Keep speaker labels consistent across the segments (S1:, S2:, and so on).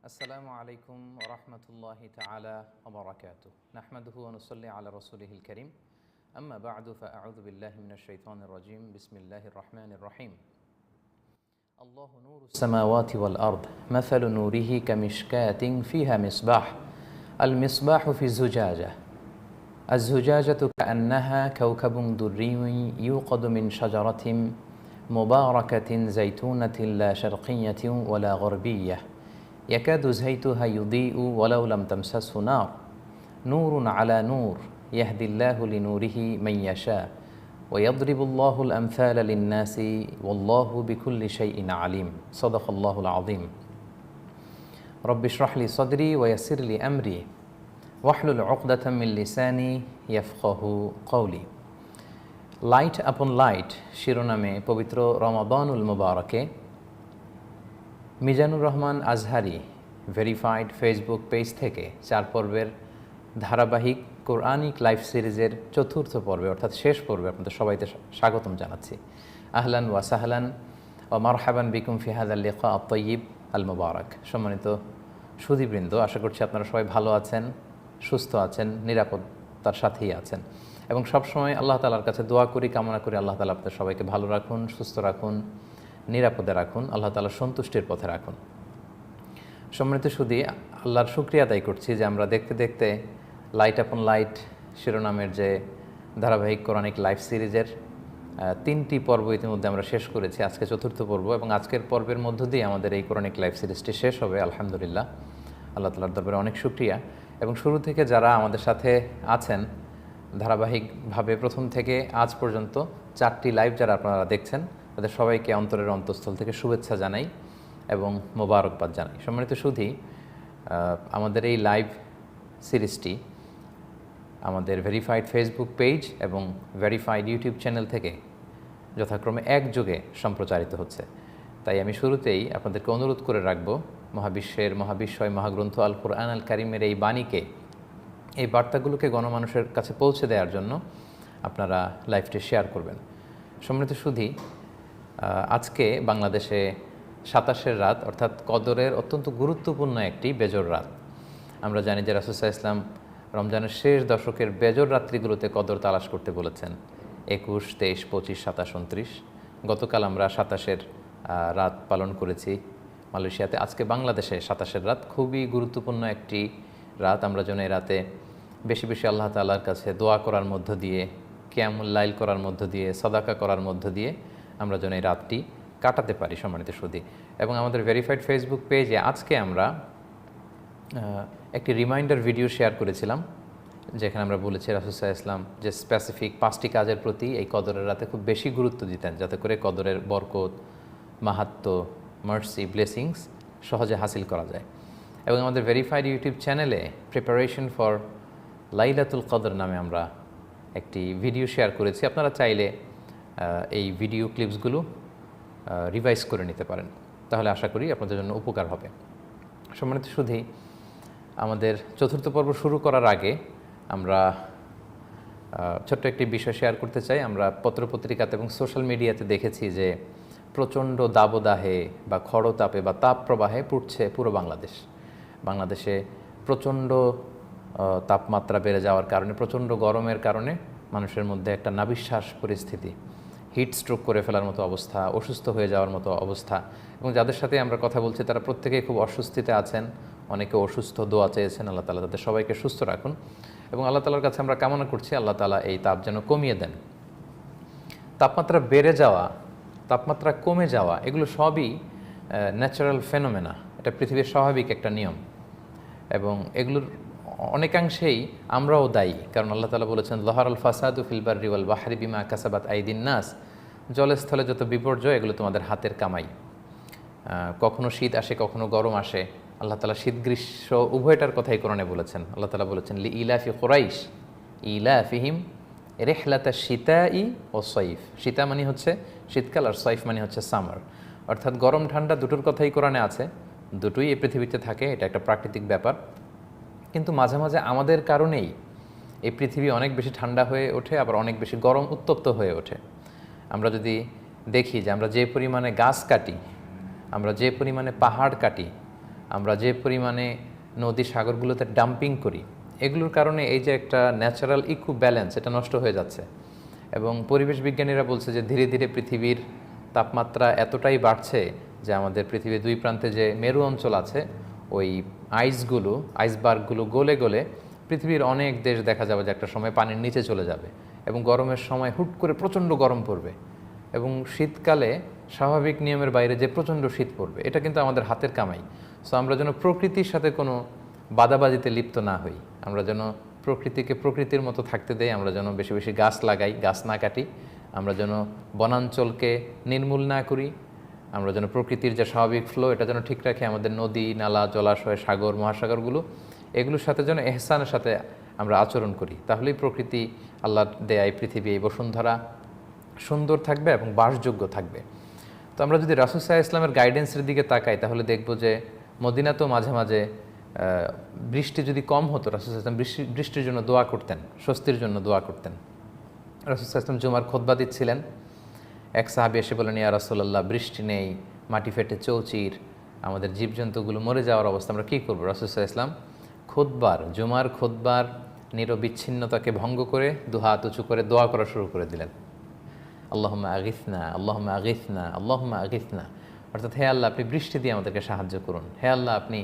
S1: আসসালামু আলাইকুম ওয়া রাহমাতুল্লাহি তাআলা ওয়া বারাকাতুহু নাহমাদুহু ওয়া নুসাল্লি আলা রাসূলিহিল কারীম আম্মা বা'দু ফাআউযু বিল্লাহি মিনাশ শাইতানির রাজীম বিসমিল্লাহির রহমানির রহিম আল্লাহু নূরুস সামাওয়াতি ওয়াল আরদ মাসালু নূরিহি কামিশকাতিন ফিহা মিসবাহ আল মিসবাহু ফি যুজাজাহ الزجاجة كأنها كوكب دري يوقد من شجرة مباركة زيتونة لا شرقية ولا غربية يكاد زيتها يضيء ولو لم تمسسه نار نور على نور يهدي الله لنوره من يشاء ويضرب الله الأمثال للناس والله بكل شيء عليم صدق الله العظيم رب اشرح لي صدري ويسر لي أمري ওয়াহলুল উকদাতাম মিন লিসানি ইয়াফকাহু কওলি। লাইট আপন লাইট শিরোনামে পবিত্র রমাদানুল মুবারকে Mizanur Rahman Azhari verified Facebook page থেকে 4 পর্বের ধারাবাহিক কোরআনিক লাইভ সিরিজের চতুর্থ পর্বে অর্থাৎ শেষ পর্বে আপনাদের সবাইকে স্বাগতম জানাচ্ছি। আহলান ওয়া সাহলান ওয়া মারহাবান বিকুম ফি হাযাল লিকা আত-তাইয়িব আল মুবারাক। সম্মানিত সুধীবৃন্দ, আশা করছি আপনারা সবাই ভালো আছেন, সুস্থ আছেন, নিরাপত্তার সাথেই আছেন এবং সবসময় আল্লাহ তাআলার কাছে দোয়া করি, কামনা করি আল্লাহ তাআলা আপনাদের সবাইকে ভালো রাখুন, সুস্থ রাখুন, নিরাপদে রাখুন, আল্লাহ তাআলার সন্তুষ্টির পথে রাখুন। সম্মানিত সুধী, আল্লাহর শুকরিয়া আদায় করছি যে আমরা দেখতে দেখতে লাইট আপন লাইট শিরোনামের যে ধারাবাহিক কোরআনিক লাইভ সিরিজের 3টি পর্ব ইতিমধ্যে আমরা শেষ করেছি। আজকে চতুর্থ পর্ব এবং আজকের পর্বের মধ্য দিয়ে আমাদের এই কোরআনিক লাইভ সিরিজটি শেষ হবে আলহামদুলিল্লাহ। আল্লাহ তাআলার দরবারে অনেক শুকরিয়া। এবং শুরু থেকে যারা আমাদের সাথে আছেন ধারাবাহিকভাবে প্রথম থেকে আজ পর্যন্ত 4টি লাইভ যারা আপনারা দেখছেন, তাদের সবাইকে অন্তরের অন্তঃস্থল থেকে শুভেচ্ছা জানাই এবং মোবারকবাদ জানাই। সম্মানিত সুধী, আমাদের এই লাইভ সিরিজটি আমাদের ভেরিফাইড ফেসবুক পেজ এবং ভেরিফাইড ইউটিউব চ্যানেল থেকে যথাক্রমে একযোগে সম্প্রচারিত হচ্ছে। তাই আমি শুরুতেই আপনাদেরকে অনুরোধ করে রাখবো, মহাবিশ্বের মহাবিশ্বয় মহাগ্রন্থ আল কুরআন আল কারীমের এই বাণীকে, এই বার্তাগুলোকে গণমানুষের কাছে পৌঁছে দেওয়ার জন্য আপনারা লাইভটি শেয়ার করবেন। সম্মানিত সুধী, আজকে বাংলাদেশে 27 রাত অর্থাৎ কদরের অত্যন্ত গুরুত্বপূর্ণ একটি বেজর রাত। আমরা জানি যে রাসূল সাল্লাল্লাহু আলাইহি ওয়াসাল্লাম রমজানের শেষ দশকের বেজর রাত্রিগুলোতে কদর তালাশ করতে বলেছেন। 21, 23, 25, 27, 29। গতকাল আমরা 27-এর রাত পালন করেছি মালয়েশিয়াতে। আজকে বাংলাদেশে 27-এর রাত, খুবই গুরুত্বপূর্ণ একটি রাত। আমরা যেন এই রাতে বেশি বেশি আল্লাহ তাআলার কাছে দোয়া করার মধ্য দিয়ে, কিয়ামুল লাইল করার মধ্য দিয়ে, সাদাকা করার মধ্য দিয়ে আমরা যেন এই রাতটি কাটাতে পারি সম্মানিত সুধী। এবং আমাদের ভেরিফাইড ফেসবুক পেজে আজকে আমরা একটি রিমাইন্ডার ভিডিও শেয়ার করেছিলাম, যেখানে আমরা বলেছি রাসূল সাল্লাল্লাহু আলাইহি ওয়াসাল্লাম যে স্পেসিফিক 5টি কাজের প্রতি এই কদরের রাতে খুব বেশি গুরুত্ব দিতেন, যাতে করে কদরের বরকত, মাহাত্ম্য, মার্সি, ব্লেসিংস সহজে হাসিল করা যায়। এবং আমাদের ভেরিফাইড ইউটিউব চ্যানেলে প্রিপারেশন ফর লাইলাতুল কদর নামে আমরা একটি ভিডিও শেয়ার করেছি। আপনারা চাইলে এই ভিডিও ক্লিপসগুলো রিভাইজ করে নিতে পারেন, তাহলে আশা করি আপনাদের জন্য উপকার হবে। সম্মানিত সুধী, আমাদের চতুর্থ পর্ব শুরু করার আগে আমরা ছোট্ট একটি বিষয় শেয়ার করতে চাই। আমরা পত্রপত্রিকাতে এবং সোশ্যাল মিডিয়াতে দেখেছি যে প্রচণ্ড দাবদাহে বা খড়তাপে বা তাপ প্রবাহে পুড়ছে পুরো বাংলাদেশে প্রচণ্ড তাপমাত্রা বেড়ে যাওয়ার কারণে, প্রচণ্ড গরমের কারণে মানুষের মধ্যে একটা নাভিশ্বাস পরিস্থিতি, হিট স্ট্রোক করে ফেলার মতো অবস্থা, অসুস্থ হয়ে যাওয়ার মতো অবস্থা। এবং যাদের সাথে আমরা কথা বলছি তারা প্রত্যেকেই খুব অস্বস্তিতে আছেন, অনেকে অসুস্থ, দোয়া চেয়েছেন। আল্লাহ তাআলা তাদের সবাইকে সুস্থ রাখুন এবং আল্লাহ তাআলার কাছে আমরা কামনা করছি আল্লাহ তাআলা এই তাপ যেন কমিয়ে দেন। তাপমাত্রা বেড়ে যাওয়া, তাপমাত্রা কমে যাওয়া, এগুলো সবই ন্যাচারাল ফেনোমেনা, এটা পৃথিবীর স্বাভাবিক একটা নিয়ম এবং এগুলোর অনেকাংশেই আমরাও দায়ী। কারণ আল্লাহ তাআলা বলেছেন যাহারাল ফাসাদু ফিল বাররি ওয়াল বাহরি বিমা কাসাবাত আইদিন নাস, জলস্থলে যত বিপর্যয় এগুলো তোমাদের হাতের কামাই। কখনো শীত আসে, কখনো গরম আসে। আল্লাহ তাআলা শীত গ্রীষ্ম উভয়টার কথাই কোরআনে বলেছেন। আল্লাহ তাআলা বলেছেন লি ইলাফি কুরাইশ ইলাফিহিম রিহলাতা শিতাই ও সৈফ। শীতা মানে হচ্ছে শীতকাল আর সৈফ মানে হচ্ছে সামার, অর্থাৎ গরম ঠান্ডা দুটোর কথাই কোরআনে আছে। দুটোই এই পৃথিবীতে থাকে, এটা একটা প্রাকৃতিক ব্যাপার। কিন্তু মাঝে মাঝে আমাদের কারণেই এই পৃথিবী অনেক বেশি ঠান্ডা হয়ে ওঠে, আবার অনেক বেশি গরম উত্তপ্ত হয়ে ওঠে। আমরা যদি দেখি যে আমরা যে পরিমাণে গাছ কাটি, আমরা যে পরিমাণে পাহাড় কাটি, আমরা যে পরিমাণে নদী সাগরগুলোতে ডাম্পিং করি, এগুলোর কারণে এই যে একটা ন্যাচারাল ইকো ব্যালেন্স, এটা নষ্ট হয়ে যাচ্ছে। এবং পরিবেশ বিজ্ঞানীরা বলছে যে ধীরে ধীরে পৃথিবীর তাপমাত্রা এতটাই বাড়ছে যে আমাদের পৃথিবীর দুই প্রান্তে যে মেরু অঞ্চল আছে, ওই আইসবার্গগুলো গলে গলে পৃথিবীর অনেক দেশ দেখা যাবে যে একটা সময় পানির নিচে চলে যাবে, এবং গরমের সময় হুট করে প্রচণ্ড গরম পড়বে, এবং শীতকালে স্বাভাবিক নিয়মের বাইরে যে প্রচণ্ড শীত পড়বে। এটা কিন্তু আমাদের হাতের কামাই। সো আমরা যেন প্রকৃতির সাথে কোনো বাদাবাজিতে লিপ্ত না হই, আমরা যেন প্রকৃতিকে প্রকৃতির মতো থাকতে দেই, আমরা যেন বেশি বেশি গাছ লাগাই, গাছ না কাটি, আমরা যেন বনাঞ্চলকে নির্মূল না করি, আমরা যেন প্রকৃতির যে স্বাভাবিক ফ্লো এটা যেন ঠিক রাখি, আমাদের নদী নালা জলাশয় সাগর মহাসাগরগুলো এগুলোর সাথে যেন এহসানের সাথে আমরা আচরণ করি। তাহলেই প্রকৃতি আল্লাহর দেয়া এই পৃথিবী এই বসুন্ধরা সুন্দর থাকবে এবং বাসযোগ্য থাকবে। তো আমরা যদি রাসূল সাল্লাল্লাহু আলাইহি ইসলামের গাইডেন্সের দিকে তাকাই তাহলে দেখব যে মদিনাতেও মাঝে মাঝে বৃষ্টি যদি কম হতো, রাসূল সাল্লাল্লাহু আলাইহি ইসলাম বৃষ্টির জন্য দোয়া করতেন, স্বস্তির জন্য দোয়া করতেন। রাসূল সাল্লাল্লাহু আলাইহি ইসলাম জুমার খুতবা দিচ্ছিলেন, এক সাহাবী এসে বলেন, ইয়া রাসূলুল্লাহ, বৃষ্টি নেই, মাটি ফেটে চৌচির, আমাদের জীবজন্তুগুলো মরে যাওয়ার অবস্থা, আমরা কী করবো? রাসূল সাল্লাল্লাহু আলাইহি ইসলাম জুমার খুতবার নিরবিচ্ছিন্নতাকে ভঙ্গ করে দুহাত উঁচু করে দোয়া করা শুরু করে দিলেন, আল্লাহুম্মা আগিথনা, আল্লাহুম্মা আগিথনা, আল্লাহুম্মা আগিথনা। অর্থাৎ হে আল্লাহ, আপনি বৃষ্টি দিয়ে আমাদেরকে সাহায্য করুন, হে আল্লাহ আপনি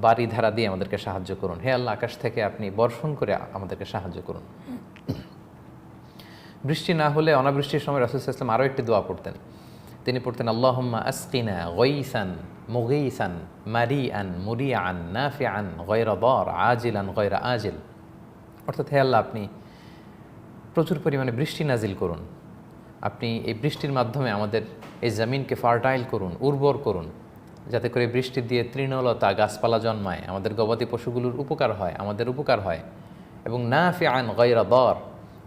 S1: বারিধারা দিয়ে আমাদেরকে সাহায্য করুন, হে আল্লাহ আকাশ থেকে আপনি বর্ষণ করে আমাদেরকে সাহায্য করুন। বৃষ্টি না হলে অনাবৃষ্টির সময় রাসূল সাল্লাল্লাহু আলাইহি ওয়াসাল্লাম আরও একটি দোয়া পড়তেন। তিনি পড়তেন, আল্লাহুম্মা আসকিনা গাইসান মুগীসান মারিআন মুরিআন নাফিআন গায়রা দার আজিলান গায়রা আজিল। অর্থাৎ হে আল্লাহ, আপনি প্রচুর পরিমাণে বৃষ্টি নাজিল করুন, আপনি এই বৃষ্টির মাধ্যমে আমাদের এই জমিনকে ফার্টাইল করুন, উর্বর করুন, যাতে করে বৃষ্টি দিয়ে তৃণলতা গাছপালা জন্মায়, আমাদের গবাদি পশুগুলোর উপকার হয়, আমাদের উপকার হয়। এবং নাফিআন গায়রা দার,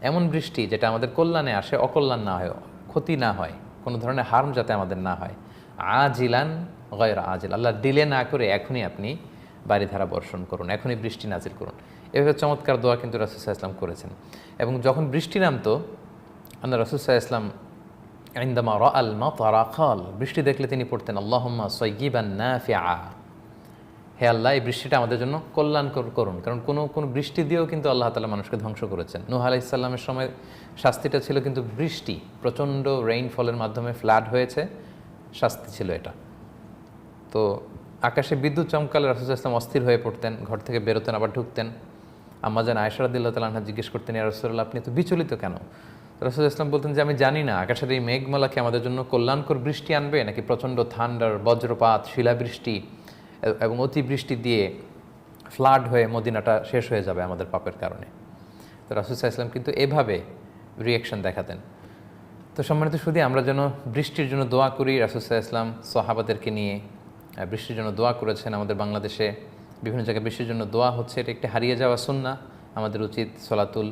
S1: এমন বৃষ্টি যেটা আমাদের কল্যাণে আসে, অকল্যাণ না হয়, ক্ষতি না হয়, কোনো ধরনের হার্ম যাতে আমাদের না হয়। আজিলান গায়রা আজিল, আল্লাহ ডিলে না করে এখনই আপনি বারিধারা বর্ষণ করুন, এখনই বৃষ্টি নাজিল করুন। এভাবে চমৎকার দোয়া কিন্তু রাসূল সাল্লাল্লাহু আলাইহি ওয়াসাল্লাম করেছেন। এবং যখন বৃষ্টি নামতো, আল্লাহ রাসূল সাল্লাল্লাহু আলাইহি ওয়াসাল্লাম ইনদামা রাআল মাতারা ক্বাল, বৃষ্টি দেখলে তিনি পড়তেন, আল্লাহুম্মা সাইয়্যিবান নাফিআ, হে আল্লাহ এই বৃষ্টিটা আমাদের জন্য কল্যাণকর করুন। কারণ কোনো বৃষ্টি দিয়েও কিন্তু আল্লাহ তাআলা মানুষকে ধ্বংস করেছেন। নূহ আলাইহিস সালামের সময় শাস্তিটা ছিল কিন্তু বৃষ্টি, প্রচণ্ড রেইনফলের মাধ্যমে ফ্লাড হয়েছে, শাস্তি ছিল এটা। তো আকাশে বিদ্যুৎ চমকালে রাসূল সাল্লাল্লাহু আলাইহি ওয়াসাল্লাম অস্থির হয়ে পড়তেন, ঘর থেকে বেরোতেন আবার ঢুকতেন। আম্মা জান আয়েশা রাদিয়াল্লাহু তাআলা আনহা জিজ্ঞেস করতেন, ইয়া রাসূলুল্লাহ, আপনি তো বিচলিত কেন? রাসূল সাল্লাল্লাহু আলাইহি ওয়াসাল্লাম বলতেন যে আমি জানি না আকাশের এই মেঘমালা কি আমাদের জন্য কল্যাণকর বৃষ্টি আনবে, নাকি প্রচণ্ড থান্ডার, বজ্রপাত, শিলাবৃষ্টি এবং অতিবৃষ্টি দিয়ে ফ্লাড হয়ে মদিনাটা শেষ হয়ে যাবে আমাদের পাপের কারণে। তো রাসূল সাল্লাল্লাহু আলাইহি ওয়াসাল্লাম কিন্তু এভাবে রিঅ্যাকশন দেখাতেন। তো সম্মানিত শুধু আমরা যেন বৃষ্টির জন্য দোয়া করি। রাসূল সাল্লাল্লাহু আলাইহি ওয়াসাল্লাম সাহাবাদেরকে নিয়ে বৃষ্টির জন্য দোয়া করেছেন। আমাদের বাংলাদেশে বিভিন্ন জায়গায় বৃষ্টির জন্য দোয়া হচ্ছে, এটা একটি হারিয়ে যাওয়া সুন্নাহ। আমাদের উচিত সলাতুল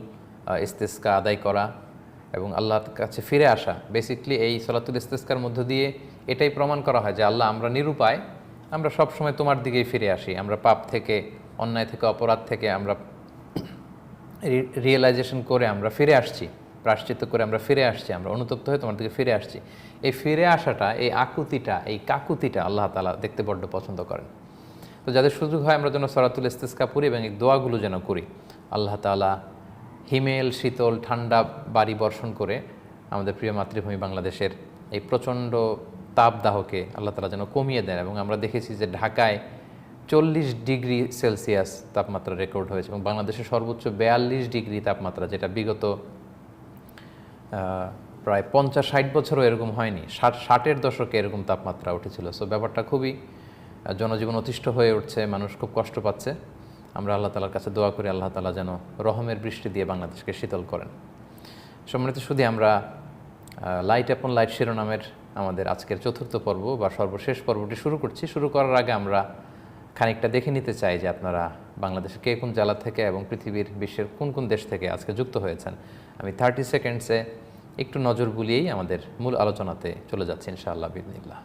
S1: ইস্তিসকা আদায় করা এবং আল্লাহর কাছে ফিরে আসা। বেসিকলি এই সলাতুল ইস্তিসকার মধ্য দিয়ে এটাই প্রমাণ করা হয় যে আল্লাহ, আমরা নিরুপায়, আমরা সব সময় তোমার দিকেই ফিরে আসি। আমরা পাপ থেকে, অন্যায় থেকে, অপরাধ থেকে আমরা রিয়েলাইজেশন করে আমরা ফিরে আসছি, প্রায়শ্চিত্ত করে আমরা ফিরে আসছি, আমরা অনুতপ্ত হয়ে তোমার দিকে ফিরে আসছি। এই ফিরে আসাটা, এই আকুতিটা, এই কাকুতিটা আল্লাহ তাআলা দেখতে বড্ড পছন্দ করেন। তো যাদের সুযোগ হয় আমরা যেন সলাতুল ইস্তিসকা পড়ি এবং এই দোয়াগুলো যেন করি। আল্লাহ তাআলা হিমেল শীতল ঠান্ডা বাড়ি বর্ষণ করে আমাদের প্রিয় মাতৃভূমি বাংলাদেশের এই প্রচণ্ড তাপদাহকে আল্লাহ তাআলা যেন কমিয়ে দেন। এবং আমরা দেখেছি যে ঢাকায় 40 ডিগ্রি সেলসিয়াস তাপমাত্রা রেকর্ড হয়েছে এবং বাংলাদেশের সর্বোচ্চ 42 ডিগ্রি তাপমাত্রা, যেটা বিগত প্রায় 50-60 বছরও এরকম হয়নি। 60-এর দশকে এরকম তাপমাত্রা উঠেছিল। সো ব্যাপারটা খুবই জনজীবন অতিষ্ঠ হয়ে উঠছে, মানুষ খুব কষ্ট পাচ্ছে। আমরা আল্লাহ তাআলার কাছে দোয়া করি আল্লাহ তাআলা যেন রহমের বৃষ্টি দিয়ে বাংলাদেশকে শীতল করেন। সম্মানিত শুধু আমরা লাইট অ্যাপন লাইট শিরোনামের আমাদের আজকের চতুর্থ পর্ব বা সর্বশেষ পর্বটি শুরু করছি। শুরু করার আগে আমরা খানিকটা দেখে নিতে চাই যে আপনারা বাংলাদেশের কে কোন জেলা থেকে এবং পৃথিবীর বিশ্বের কোন কোন দেশ থেকে আজকে যুক্ত হয়েছেন। আমি 30 সেকেন্ডসে একটু নজর বুলিয়েই আমাদের মূল আলোচনাতে চলে যাচ্ছি ইনশাআল্লাহ বিইজনিল্লাহ।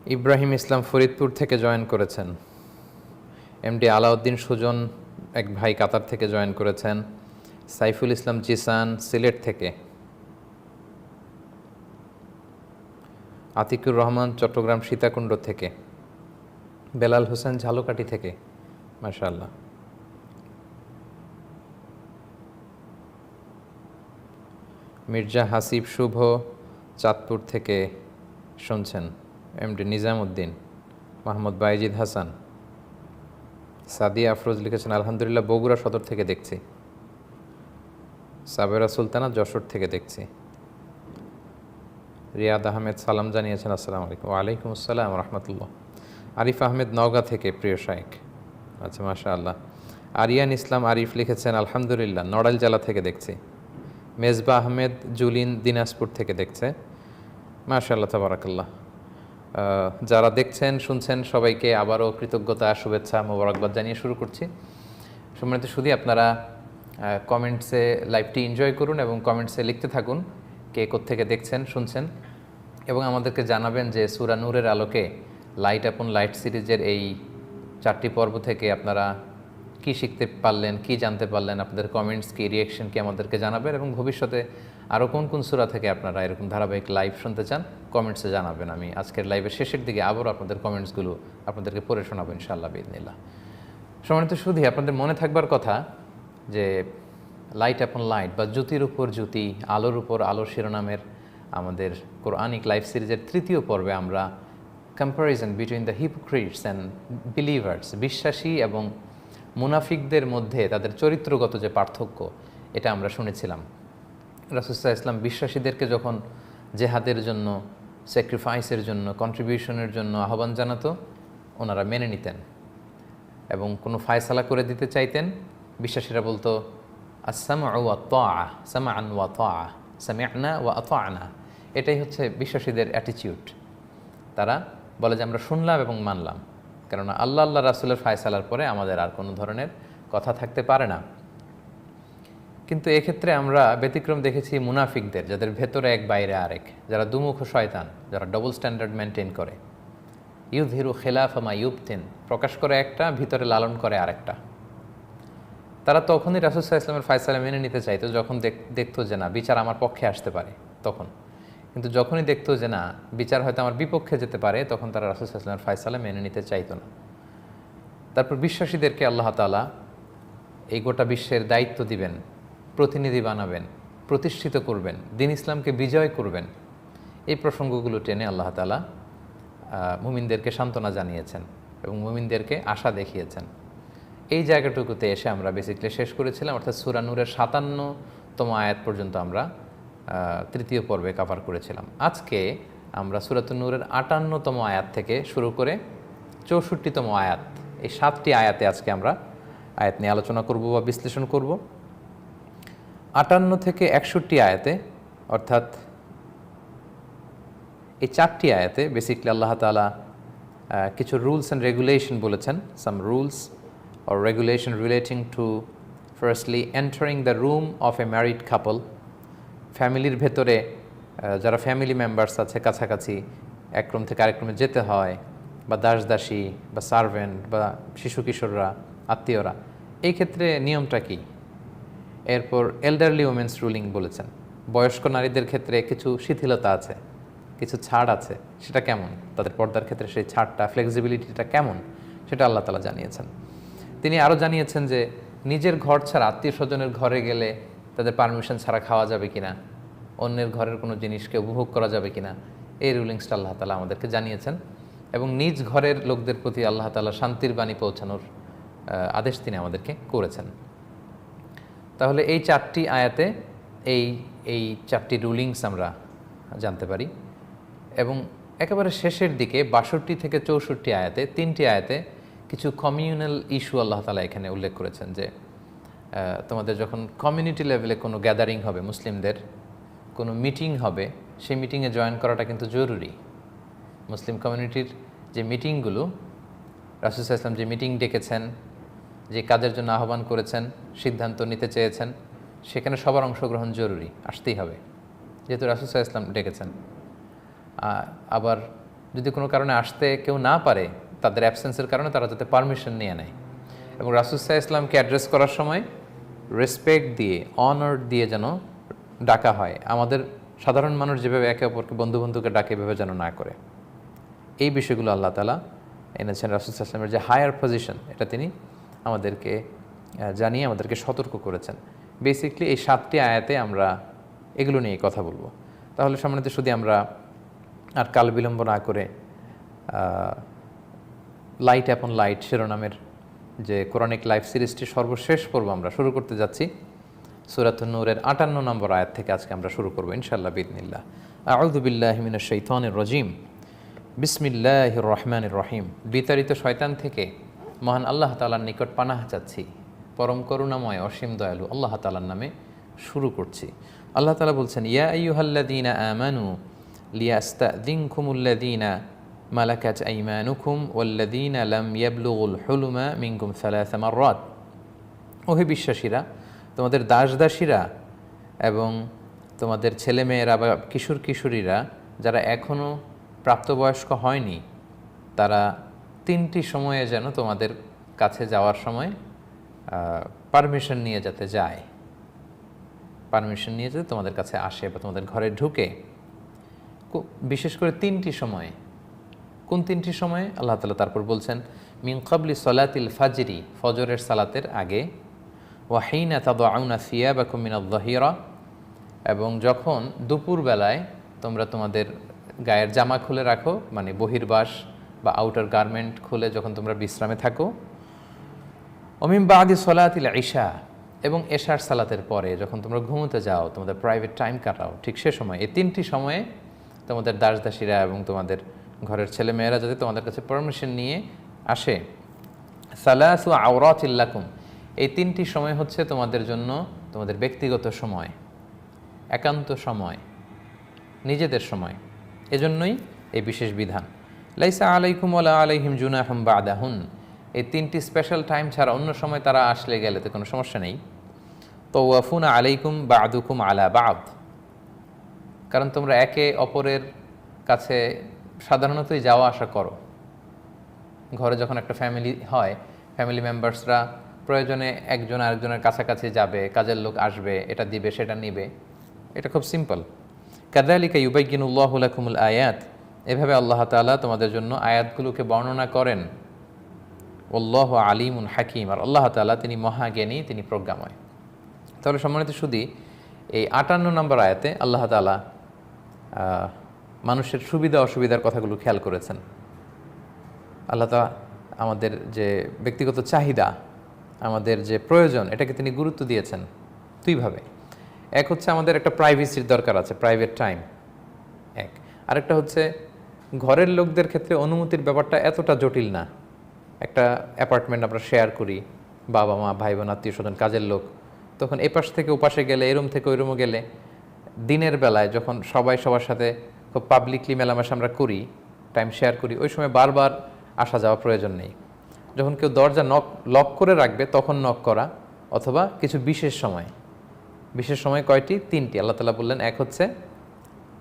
S1: ইব্রাহিম ইসলাম ফরিদপুর থেকে জয়েন করেছেন। এমডি আলাউদ্দিন সুজন এক ভাই কাতার থেকে জয়েন করেছেন। সাইফুল ইসলাম জিসান সিলেট থেকে। আতিকুর রহমান চট্টগ্রাম সীতাকুণ্ড থেকে। বেলাল হোসেন ঝালকাঠি থেকে। মাশাআল্লাহ। মির্জা হাসিব শুভ চাঁদপুর থেকে শুনছেন। এমডি নিজামউদ্দিন, মাহমুদ বাইজিদ হাসান, সাদিয়া আফরোজ লিখেছেন আলহামদুলিল্লাহ বগুড়া সদর থেকে দেখছি। সাবেরা সুলতানা যশোর থেকে দেখছি। রিয়াদ আহমেদ সালাম জানিয়েছেন আসসালামু আলাইকুম। ওয়ালাইকুম আসসালাম রহমতুল্লাহ। আরিফ আহমেদ নওগাঁ থেকে প্রিয় শাইখ। আচ্ছা মাশাআল্লাহ। আরিয়ান ইসলাম আরিফ লিখেছেন আলহামদুলিল্লাহ নড়াইল জেলা থেকে দেখছি। মেজবা আহমেদ জুলিন দিনাজপুর থেকে দেখছে। মাশাআল্লাহ তাবারাকাল্লাহ। যারা দেখছেন শুনছেন সবাইকে আবারও কৃতজ্ঞতা শুভেচ্ছা মোবারকবাদ জানিয়ে শুরু করছি। সম্মানিত শুধু আপনারা কমেন্টসে লাইভটি এনজয় করুন এবং কমেন্টসে লিখতে থাকুন কে কোত্থেকে দেখছেন শুনছেন, এবং আমাদেরকে জানাবেন যে সূরা নূরের আলোকে লাইট আপন লাইট সিরিজের এই 4টি পর্ব থেকে আপনারা কি শিখতে পারলেন, কি জানতে পারলেন, আপনাদের কমেন্টস কি, রিয়াকশন কি আমাদেরকে জানাবেন, এবং ভবিষ্যতে আরও কোন কোন সূরা থেকে আপনারা এরকম ধারাবাহিক লাইভ শুনতে চান কমেন্টসে জানাবেন। আমি আজকের লাইভের শেষের দিকে আবারও আপনাদের কমেন্টসগুলো আপনাদেরকে পড়ে শোনাবো ইনশাআল্লাহ বিইذনিল্লাহ। সম্মানিত শুধু আপনাদের মনে থাকবার কথা যে লাইট আপন লাইট বা জ্যোতির উপর জ্যোতি, আলোর উপর আলো শিরোনামের আমাদের কোরআনিক লাইভ সিরিজের 3য় পর্বে আমরা comparison between the hypocrites and believers, বিশ্বাসী এবং মুনাফিকদের মধ্যে তাদের চরিত্রগত যে পার্থক্য এটা আমরা শুনেছিলাম। রাসূল সাল্লাল্লাহু আলাইহি ওয়াসাল্লাম বিশ্বাসীদেরকে যখন জেহাদের জন্য, স্যাক্রিফাইসের জন্য, কন্ট্রিবিউশনের জন্য আহ্বান জানাতো ওনারা মেনে নিতেন, এবং কোনো ফায়সালা করে দিতে চাইতেন বিশ্বাসীরা বলতো আস-সামউ ওয়া তাআ, সামআন ওয়া তাআ, সামি'না ওয়া আতা'না। এটাই হচ্ছে বিশ্বাসীদের অ্যাটিটিউড। তারা বলে যে আমরা শুনলাম এবং মানলাম, কেননা আল্লাহ আল্লাহ রাসূলের ফায়সালার পরে আমাদের আর কোনো ধরনের কথা থাকতে পারে না। কিন্তু এক্ষেত্রে আমরা ব্যতিক্রম দেখেছি মুনাফিকদের, যাদের ভেতরে এক বাইরে আরেক, যারা দুমুখ শয়তান, যারা ডবল স্ট্যান্ডার্ড মেনটেন করে। ইউযহিরু খিলাফা মা ইউবতিন, প্রকাশ করে একটা, ভিতরে লালন করে আরেকটা। তারা তখনই রাসূল সাল্লাল্লাহু আলাইহি ওয়াসাল্লামের ফায়সালা মেনে নিতে চাইতো যখন দেখতো যে না বিচার আমার পক্ষে আসতে পারে তখন। কিন্তু যখনই দেখতো যে না বিচার হয়তো আমার বিপক্ষে যেতে পারে তখন তারা রাসূল সাল্লাল্লাহু আলাইহি ওয়াসাল্লামের ফায়সালা মেনে নিতে চাইতো না। তারপর বিশ্বাসীদেরকে আল্লাহ তাআলা এই গোটা বিশ্বের দায়িত্ব দিবেন, প্রতিনিধি বানাবেন, প্রতিষ্ঠিত করবেন, দ্বীন ইসলামকে বিজয় করবেন। এই প্রসঙ্গগুলো টেনে আল্লাহ তাআলা মুমিনদেরকে সান্ত্বনা জানিয়েছেন এবং মুমিনদেরকে আশা দেখিয়েছেন। এই জায়গাটুকুতে এসে আমরা বেসিক্যালি শেষ করেছিলাম, অর্থাৎ সূরা নূরের 57তম আয়াত পর্যন্ত আমরা 3য় পর্বে কভার করেছিলাম। আজকে আমরা সূরাতুন নূরের 58তম আয়াত থেকে শুরু করে 64তম আয়াত, এই 7টি আয়াতে আজকে আমরা আয়াত নিয়ে আলোচনা করব বা বিশ্লেষণ করব। 58 থেকে 61 আয়াতে, অর্থাৎ এই 4টি আয়াতে বেসিক্যালি আল্লাহ তাআলা কিছু রুলস অ্যান্ড রেগুলেশন বলেছেন। সাম rules or regulation relating to firstly entering the room of a married couple, ফ্যামিলির ভেতরে যারা ফ্যামিলি মেম্বার্স আছে কাছাকাছি এক রুম থেকে আরেক রুমে যেতে হয়, বা দাস দাসী বা সার্ভেন্ট বা শিশু কিশোররা, আত্মীয়রা, এই ক্ষেত্রে নিয়মটা কি। এরপর এল্ডারলি ওমেন্স রুলিং বলেছেন, বয়স্ক নারীদের ক্ষেত্রে কিছু শিথিলতা আছে, কিছু ছাড় আছে, সেটা কেমন, তাদের পর্দার ক্ষেত্রে সেই ছাড়টা, ফ্লেক্সিবিলিটিটা কেমন, সেটা আল্লাহ তাআলা জানিয়েছেন। তিনি আরও জানিয়েছেন যে নিজের ঘর ছাড়া আত্মীয় স্বজনের ঘরে গেলে তাদের পারমিশন ছাড়া খাওয়া যাবে কিনা, অন্যের ঘরের কোনো জিনিসকে উপভোগ করা যাবে কিনা, এই রুলিংসটা আল্লাহ তাআলা আমাদেরকে জানিয়েছেন। এবং নিজ ঘরের লোকদের প্রতি আল্লাহ তাআলা শান্তির বাণী পৌঁছানোর আদেশ তিনি আমাদেরকে করেছেন। তাহলে এই 4টি আয়াতে এই 4টি রুলিংস আমরা জানতে পারি। এবং একেবারে শেষের দিকে 62 থেকে 64 আয়াতে, 3টি আয়াতে কিছু কমিউনাল ইস্যু আল্লাহ তাআলা এখানে উল্লেখ করেছেন যে তোমাদের যখন কমিউনিটি লেভেলে কোনো গ্যাদারিং হবে, মুসলিমদের কোনো মিটিং হবে, সেই মিটিংয়ে জয়েন করাটা কিন্তু জরুরি। মুসলিম কমিউনিটির যে মিটিংগুলো, রাসূল সাল্লাল্লাহু আলাইহি ওয়াসাল্লাম যে মিটিং ডেকেছেন, যে কাজের জন্য আহ্বান করেছেন, সিদ্ধান্ত নিতে চেয়েছেন, সেখানে সবার অংশগ্রহণ জরুরি, আসতেই হবে, যেহেতু রাসূল সাল্লাল্লাহু আলাইহি ওয়াসাল্লাম ডেকেছেন। আবার যদি কোনো কারণে আসতে কেউ না পারে, তাদের অ্যাবসেন্সের কারণে তারা যাতে পারমিশন নিয়ে নেয়। এবং রাসূল সাল্লাল্লাহু আলাইহি ওয়াসাল্লামকে অ্যাড্রেস করার সময় রেসপেক্ট দিয়ে, অনার দিয়ে যেন ডাকা হয়। আমাদের সাধারণ মানুষ যেভাবে একে অপরকে বন্ধুকে ডাকে, এভাবে যেন না করে। এই বিষয়গুলো আল্লাহ তাআলা এনেছেন। রাসূল সাল্লাল্লাহু আলাইহি ওয়াসাল্লামের যে হায়ার পজিশন, এটা তিনি আমাদেরকে জানিয়ে আমাদেরকে সতর্ক করেছেন। বেসিকলি এই 7টি আয়াতে আমরা এগুলো নিয়ে কথা বলবো। তাহলে সম্মানিত শুধু আমরা আর কাল বিলম্ব না করে লাইট অ্যাপন লাইট শিরোনামের যে কোরআনিক লাইফ সিরিজটি সর্বশেষ পর্ব আমরা শুরু করতে যাচ্ছি। সূরাতুন নূরের 58 নম্বর আয়াত থেকে আজকে আমরা শুরু করব ইনশাআল্লাহ বিইذনিল্লাহ। আউযু বিল্লাহি মিনাশ শাইতানির রাজীম। বিসমিল্লাহির রহমানির রহিম। বিতাড়িত শয়তান থেকে মহান আল্লাহ তাআলার নিকট পানাহ চাচ্ছি, পরম করুণাময় অসীম দয়ালু আল্লাহ তাআলার নামে শুরু করছি। আল্লাহ তাআলা বলছেন, ইয়া আইয়ুহাল্লাযীনা আমানু লিয়াস্তাযিনকুমুল্লাযীনা মালাকাত আইমানুকুম ওয়াল্লাযীনা লাম ইয়াবলুগুল হুলুমা মিনকুম সালাসা মাররাত। ওহে বিশ্বাসীরা, তোমাদের দাসদাসীরা এবং তোমাদের ছেলেমেয়েরা বা কিশোর কিশোরীরা যারা এখনও প্রাপ্তবয়স্ক হয়নি, তারা 3টি সময়ে যেন তোমাদের কাছে যাওয়ার সময় পারমিশন নিয়ে যাতে যায়, পারমিশন নিয়ে যাতে তোমাদের কাছে আসে বা তোমাদের ঘরে ঢুকে। বিশেষ করে 3টি সময়ে। কোন 3টি সময়ে? আল্লাহ তাআলা তারপর বলছেন, মিন ক্বাবলি সলাতিল ফাজরি, ফজরের সালাতের আগে, ওয়া হিনা তাদউনা সিয়াবাকুম মিনায-যাহিরা, এবং যখন দুপুরবেলায় তোমরা তোমাদের গায়ের জামা খুলে রাখো, মানে বহির্বাস বা আউটার গার্মেন্ট খুলে যখন তোমরা বিশ্রামে থাকো। ওমিন বাদি সলাতিল ইশা, এবং এশার সালাতের পরে যখন তোমরা ঘুমোতে যাও, তোমাদের প্রাইভেট টাইম কাটাও, ঠিক সে সময়। এই 3টি সময়ে তোমাদের দাসদাসীরা এবং তোমাদের ঘরের ছেলেমেয়েরা যাতে তোমাদের কাছে পারমিশন নিয়ে আসে। সালাসু আওরাতিল লাকুম, এই 3টি সময় হচ্ছে তোমাদের জন্য তোমাদের ব্যক্তিগত সময়, একান্ত সময়, নিজেদের সময়। এজন্যই এই বিশেষ বিধান। লাইসা আলাইকুম ওয়ালা আলাইহিম জুনাহুম বাদাহুন, এই 3টি স্পেশাল টাইম ছাড়া অন্য সময় তারা আসলে গেলে তো কোনো সমস্যা নেই। তাওয়াফুনা আলাইকুম বা'দুকুম আলা বা'দ, কারণ তোমরা একে অপরের কাছে সাধারণতই যাওয়া আসা করো। ঘরে যখন একটা ফ্যামিলি হয়, ফ্যামিলি মেম্বার্সরা প্রয়োজনে একজন আরেকজনের কাছাকাছি যাবে, কাজের লোক আসবে, এটা দিবে সেটা নিবে, এটা খুব সিম্পল। কাযালিকা ইউবাইয়িনুল্লাহু লাকুমুল আয়াত, এভাবে আল্লাহ তাআলা তোমাদের জন্য আয়াতগুলোকে বর্ণনা করেন। আল্লাহু আলিমুন হাকিম, আর আল্লাহ তাআলা তিনি মহাজ্ঞানী, তিনি প্রজ্ঞাময়। তাহলে সম্মানিত সুধী, এই 58 নম্বর আয়াতে আল্লাহ তাআলা মানুষের সুবিধা অসুবিধার কথাগুলো খেয়াল করেছেন। আল্লাহ তাআলা আমাদের যে ব্যক্তিগত চাহিদা, আমাদের যে প্রয়োজন, এটাকে তিনি গুরুত্ব দিয়েছেন দুইভাবে। এক হচ্ছে আমাদের একটা প্রাইভেসির দরকার আছে, প্রাইভেট টাইম এক। আরেকটা হচ্ছে ঘরের লোকদের ক্ষেত্রে অনুমতির ব্যাপারটা এতটা জটিল না। একটা অ্যাপার্টমেন্ট আমরা শেয়ার করি, বাবা মা ভাই বোন আত্মীয় স্বজন কাজের লোক, তখন এপাশ থেকে ওপাশে গেলে, এরম থেকে ওই রুমে গেলে, দিনের বেলায় যখন সবাই সবার সাথে খুব পাবলিকলি মেলামেশা আমরা করি, টাইম শেয়ার করি, ওই সময় বারবার আসা যাওয়া প্রয়োজন নেই। যখন কেউ দরজা লক করে রাখবে তখন নক করা, অথবা কিছু বিশেষ সময়। বিশেষ সময় কয়টি? 3টি। আল্লাহ তাআলা বললেন, এক হচ্ছে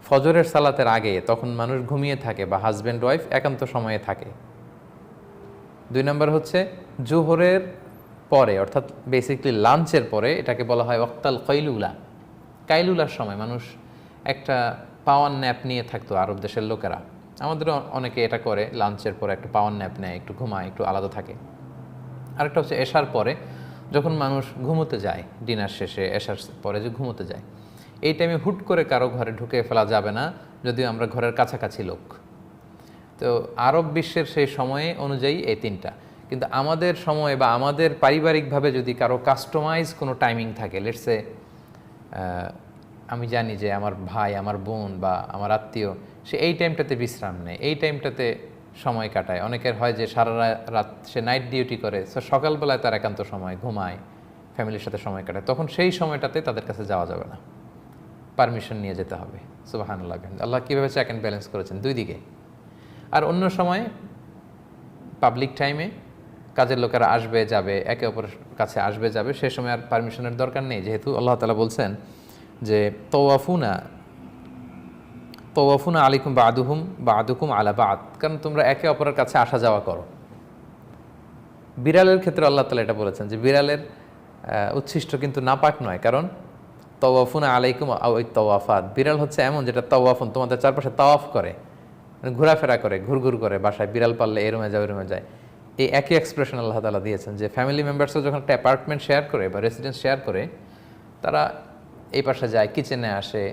S1: ফজরের সালাতের আগে, তখন মানুষ ঘুমিয়ে থাকে বা হাজব্যান্ড ওয়াইফ একান্ত সময়ে থাকে। 2 নম্বর হচ্ছে জোহরের পরে, অর্থাৎ বেসিক্যালি লাঞ্চের পরে, এটাকে বলা হয় ওয়াক্তাল কাইলুলা, কাইলুলার সময় মানুষ একটা পাওয়ার ন্যাপ নিয়ে থাকতো আরব দেশের লোকেরা। আমাদেরও অনেকে এটা করে, লাঞ্চের পরে একটা পাওয়ার ন্যাপ নেয়, একটু ঘুমায়, একটু আলাদা থাকে। আরেকটা হচ্ছে এশার পরে, যখন মানুষ ঘুমোতে যায়, ডিনার শেষে এশার পরে যে ঘুমোতে যায়, এই টাইমে হুট করে কারো ঘরে ঢুকে ফেলা যাবে না, যদিও আমরা ঘরের কাছাকাছি লোক। তো আরব বিশ্বের সেই সময়ে অনুযায়ী এই 3টা। কিন্তু আমাদের সময় বা আমাদের পারিবারিকভাবে যদি কারো কাস্টমাইজ কোনো টাইমিং থাকে, লেটসে আমি জানি যে আমার ভাই, আমার বোন বা আমার আত্মীয়, সে এই টাইমটাতে বিশ্রাম নেয়, এই টাইমটাতে সময় কাটায়। অনেকের হয় যে সারা রাত সে নাইট ডিউটি করে, সো সকালবেলায় তার একান্ত সময়, ঘুমায়, ফ্যামিলির সাথে সময় কাটায়, তখন সেই সময়টাতে তাদের কাছে যাওয়া যাবে না, পারমিশন নিয়ে যেতে হবে। সুবহানাল্লাহ। আল্লাহ কীভাবে চেক অ্যান্ড ব্যালেন্স করেছেন দুই দিকে। আর অন্য সময় পাবলিক টাইমে কাজের লোকেরা আসবে যাবে, একে অপরের কাছে আসবে যাবে, সে সময় আর পারমিশনের দরকার নেই, যেহেতু আল্লাহ তাআলা বলছেন যে তাওয়াফুনা তাওয়াফুনা আলাইকুম বাদুকুম আলা বাদ, কারণ তোমরা একে অপরের কাছে আসা যাওয়া করো। বিড়ালের ক্ষেত্রে আল্লাহ তাআলা এটা বলেছেন যে বিড়ালের উচ্ছিষ্ট কিন্তু নাপাক নয়, কারণ তাওয়াফুনা আলাইকুম ওই তাওয়াফাত, বিড়াল হচ্ছে এমন যেটা তাওয়াফুন তোমাদের চারপাশে তাওয়াফ করে, মানে ঘোরাফেরা করে, ঘুরঘুর করে, বাসায় বিড়াল পাললে এ রুমে যায় ওই রুমে যায়। এই একই এক্সপ্রেশন আল্লাহ তাআলা দিয়েছেন যে ফ্যামিলি মেম্বার্সরা যখন একটা অ্যাপার্টমেন্ট শেয়ার করে বা রেসিডেন্স শেয়ার করে, তারা এই পাশে যায়, কিচেনে আসে,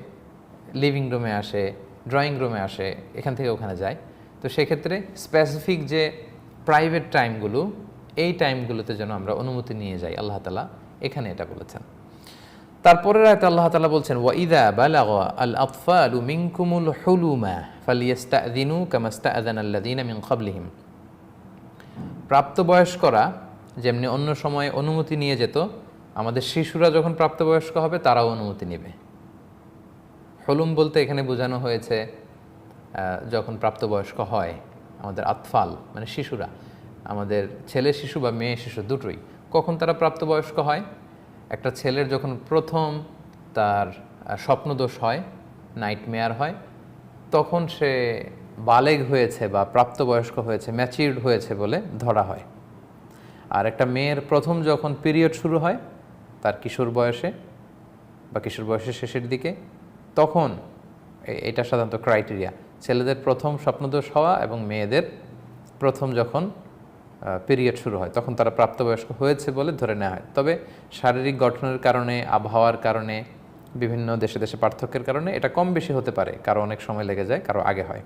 S1: লিভিং রুমে আসে, ড্রয়িং রুমে আসে, এখান থেকে ওখানে যায়। তো সেক্ষেত্রে স্পেসিফিক যে প্রাইভেট টাইমগুলো, এই টাইমগুলোতে যেন আমরা অনুমতি নিয়ে যাই, আল্লাহ তাআলা এখানে এটা বলেছেন। তারপরের আয়াতে আল্লাহ তাআলা বলছেন ওয়াইদা বালাগা আল আতফালু মিনকুমুল হুলুমা ফালিয়াস্তাযিনু কামা ইস্তাআযানাল্লাযীনা মিন ক্বাবলিহিম। প্রাপ্তবয়স্করা যেমনি অন্য সময়ে অনুমতি নিয়ে যেত, আমাদের শিশুরা যখন প্রাপ্তবয়স্ক হবে তারাও অনুমতি নেবে। হলুম বলতে এখানে বোঝানো হয়েছে যখন প্রাপ্তবয়স্ক হয় আমাদের আতফাল মানে শিশুরা, আমাদের ছেলে শিশু বা মেয়ে শিশু দুটোই, কখন তারা প্রাপ্তবয়স্ক হয়? একটা ছেলের যখন প্রথম তার স্বপ্নদোষ হয়, নাইটমেয়ার হয়, তখন সে বালেগ হয়েছে বা প্রাপ্তবয়স্ক হয়েছে, ম্যাচিউরড হয়েছে বলে ধরা হয়। আর একটা মেয়ের প্রথম যখন পিরিয়ড শুরু হয় তার কিশোর বয়সে বা কিশোর বয়সের শেষের দিকে, তখন এটা সাধারণত ক্রাইটেরিয়া, ছেলেদের প্রথম স্বপ্নদোষ হওয়া এবং মেয়েদের প্রথম যখন পিরিয়ড শুরু হয় তখন তারা প্রাপ্তবয়স্ক হয়েছে বলে ধরে নেওয়া হয়। তবে শারীরিক গঠনের কারণে, আবহাওয়ার কারণে, বিভিন্ন দেশে দেশে পার্থক্যের কারণে এটা কম বেশি হতে পারে, কারো অনেক সময় লেগে যায়, কারো আগে হয়।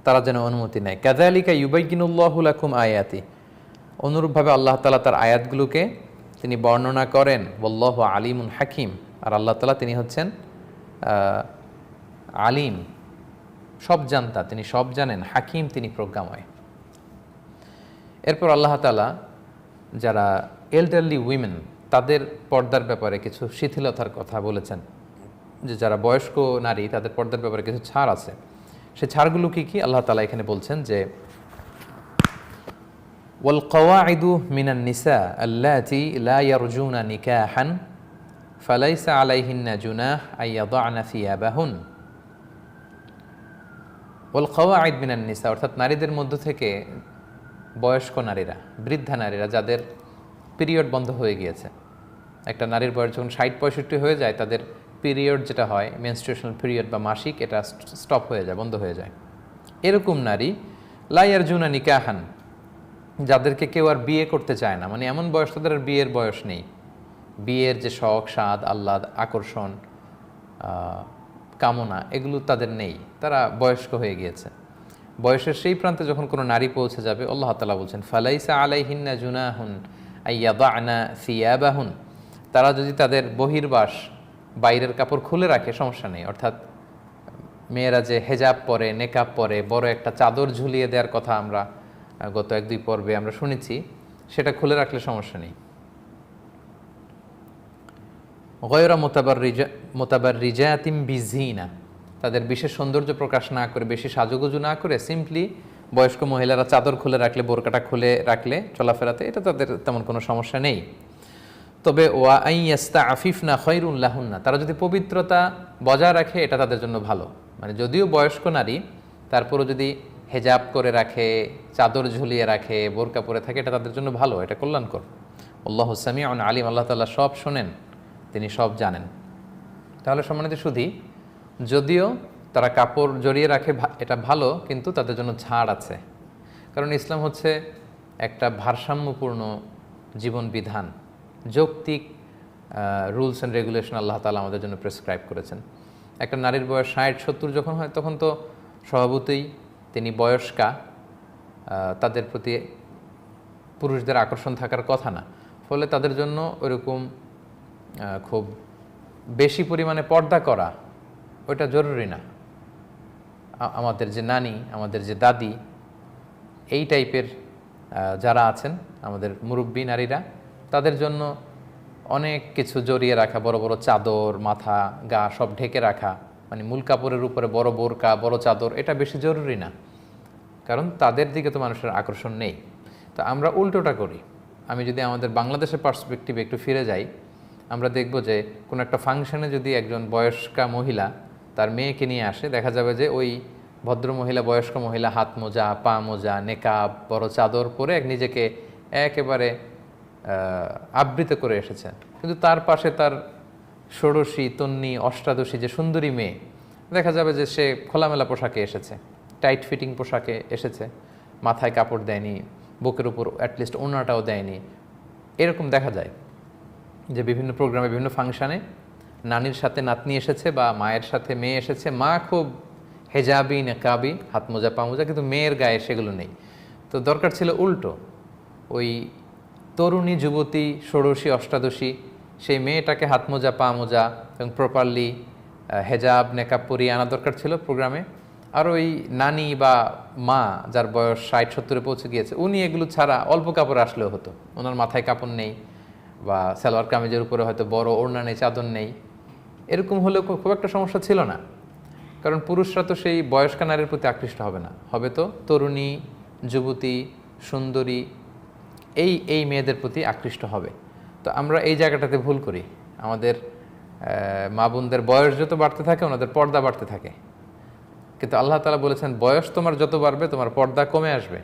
S1: তারা যেন অনুমতি নেয়। কাযালিকা ইউবাইয়িনুল্লাহু লাকুম আয়াতি, অনুরূপভাবে আল্লাহ তাআলা তার আয়াতগুলোকে তিনি বর্ণনা করেন। ওয়াল্লাহু আলিমুন হাকিম, আর আল্লাহ তাআলা তিনি হচ্ছেন আলিম, সব জানতা, তিনি সব জানেন, হাকিম তিনি প্রজ্ঞাময়। এরপর আল্লাহ তাআলা যারা এল্ডারলি উইমেন তাদের পর্দার ব্যাপারে কিছু শিথিলতার কথা বলেছেন, যে যারা বয়স্ক নারী তাদের পর্দার ব্যাপারে কিছু ছাড় আছে। সে ছাড়গুলো কি কি আল্লাহ তাআলা এখানে বলছেন যে ওয়াল কওয়াইদু মিনান নিসা আল্লাতী লা ইয়ারজুনা নিকাহান ফালাইসা আলাইহিন্না জুনাহ আইয়াদা'না সিয়াবাহুন। ওয়াল কওয়াইদ মিনান নিসা, অর্থাৎ নারীদের মধ্য থেকে বয়স্ক নারীরা, বৃদ্ধা নারীরা যাদের পিরিয়ড বন্ধ হয়ে গিয়েছে, একটা নারীর বয়স যখন ৬০-৬৫ হয়ে যায় তাদের পিরিয়ড যেটা হয় মেনস্ট্রুয়েশনাল পিরিয়ড বা মাসিক, এটা স্টপ হয়ে যায়, বন্ধ হয়ে যায়। এরকম নারী লা ইয়ারজুনা নিকাহান, যাদেরকে কেউ আর বিয়ে করতে চায় না, মানে এমন বয়স তাদের আর বিয়ের বয়স নেই, বিয়ের যে শখ, স্বাদ, আহ্লাদ, আকর্ষণ, কামনা এগুলো তাদের নেই, তারা বয়স্ক হয়ে গিয়েছে। বয়সের সেই প্রান্তে যখন কোনো নারী পৌঁছে যাবে, আল্লাহ তাআলা বলছেন ফালাইসা আলাইহিন্না জুনাহুন আইয়াদা'না সিয়াবাহুন, তারা যদি তাদের বহির্বাস, বাইরের কাপড় খুলে রাখে সমস্যা নেই। অর্থাৎ মেয়েরা যে হেজাব পরে, নেকাব পরে, বড় একটা চাদর ঝুলিয়ে দেওয়ার কথা আমরা গত 1-2 পর্বে আমরা শুনেছি, সেটা খুলে রাখলে সমস্যা নেই। গয়রা মুতাবাররিজাতিম বিজিনা, তাদের বিশেষ সৌন্দর্য প্রকাশ না করে, বেশি সাজুগুজু না করে, সিম্পলি বয়স্ক মহিলারা চাদর খুলে রাখলে, বোরকাটা খুলে রাখলে চলাফেরাতে, এটা তাদের তেমন কোনো সমস্যা নেই। তবে ওয়া আইয়াস্তাআফিফনা খায়রুল লাহুন্না, তারা যদি পবিত্রতা বজায় রাখে এটা তাদের জন্য ভালো। মানে যদিও বয়স্ক নারী, তারপরও যদি হেজাব করে রাখে, চাদর ঝুলিয়ে রাখে, বোরকা পরে থাকে, এটা তাদের জন্য ভালো, এটা কল্যাণকর। আল্লাহু সামিউন আলিম, আল্লাহ তাআলা সব শোনেন, তিনি সব জানেন। তাহলে সম্মানিত সুধী, যদিও তারা কাপড় জড়িয়ে রাখে এটা ভালো, কিন্তু তাদের জন্য ছাড় আছে, কারণ ইসলাম হচ্ছে একটা ভারসাম্যপূর্ণ জীবন বিধান, যৌক্তিক রুলস অ্যান্ড রেগুলেশন আল্লাহ তাআলা আমাদের জন্য প্রেসক্রাইব করেছেন। একটা নারীর বয়স 60-70 যখন হয়, তখন তো স্বভাবতই তিনি বয়স্কা, তাদের প্রতি পুরুষদের আকর্ষণ থাকার কথা না, ফলে তাদের জন্য ওইরকম খুব বেশি পরিমাণে পর্দা করা ওইটা জরুরি না। আমাদের যে নানি, আমাদের যে দাদি, এই টাইপের যারা আছেন আমাদের মুরব্বী নারীরা, তাদের জন্য অনেক কিছু জড়িয়ে রাখা, বড় বড় চাদর, মাথা, গা সব ঢেকে রাখা, মানে মূল কাপড়ের উপরে বড় বোরকা, বড় চাদর, এটা বেশি জরুরি না, কারণ তাদের দিকে তো মানুষের আকর্ষণ নেই। তো আমরা উল্টোটা করি। আমি যদি আমাদের বাংলাদেশের পার্সপেক্টিভে একটু ফিরে যাই, আমরা দেখব যে কোনো একটা ফাংশনে যদি একজন বয়স্কা মহিলা তার মেয়েকে নিয়ে আসে, দেখা যাবে যে ওই ভদ্রমহিলা, বয়স্ক মহিলা হাত মোজা, পা মোজা, নেকাব, বড় চাদর পরে নিজেকে একেবারে আবৃত করে এসেছেন। কিন্তু তার পাশে তার ষোড়শী, তন্নি, অষ্টাদশী যে সুন্দরী মেয়ে, দেখা যাবে যে সে খোলামেলা পোশাকে এসেছে, টাইট ফিটিং পোশাকে এসেছে, মাথায় কাপড় দেয়নি, বুকের উপর অ্যাটলিস্ট ওড়নাটাও দেয়নি। এরকম দেখা যায় যে বিভিন্ন প্রোগ্রামে, বিভিন্ন ফাংশানে নানির সাথে নাতনি এসেছে বা মায়ের সাথে মেয়ে এসেছে, মা খুব হেজাবি, নেকাবি, হাত মোজা, পা মোজা, কিন্তু মেয়ের গায়ে সেগুলো নেই। তো দরকার ছিল উল্টো, ওই তরুণী, যুবতী, ষোড়শী, অষ্টাদশী সেই মেয়েটাকে হাত মোজা, পা মোজা এবং প্রপারলি হেজাব, নেকাব পরিয়ে আনা দরকার ছিল প্রোগ্রামে। আর ওই নানি বা মা যার বয়স 60-70-এ পৌঁছে গিয়েছে, উনি এগুলো ছাড়া অল্প কাপড় আসলেও হতো, ওনার মাথায় কাপড় নেই বা সালোয়ার কামিজের উপরে হয়তো বড় ওড়না নেই, চাদর নেই, এরকম হলেও খুব একটা সমস্যা ছিল না। কারণ পুরুষরা তো সেই বয়স্ক নারীর প্রতি আকৃষ্ট হবে না, হবে তো তরুণী, যুবতী, সুন্দরী, এই মেয়েদের প্রতি আকৃষ্ট হবে। তো আমরা এই জায়গাটাতে ভুল করি। আমাদের মা বোনদের বয়স যত বাড়তে থাকে ওনাদের পর্দা বাড়তে থাকে, কিন্তু আল্লাহ তাআলা বলেছেন বয়স তোমার যত বাড়বে তোমার পর্দা কমে আসবে,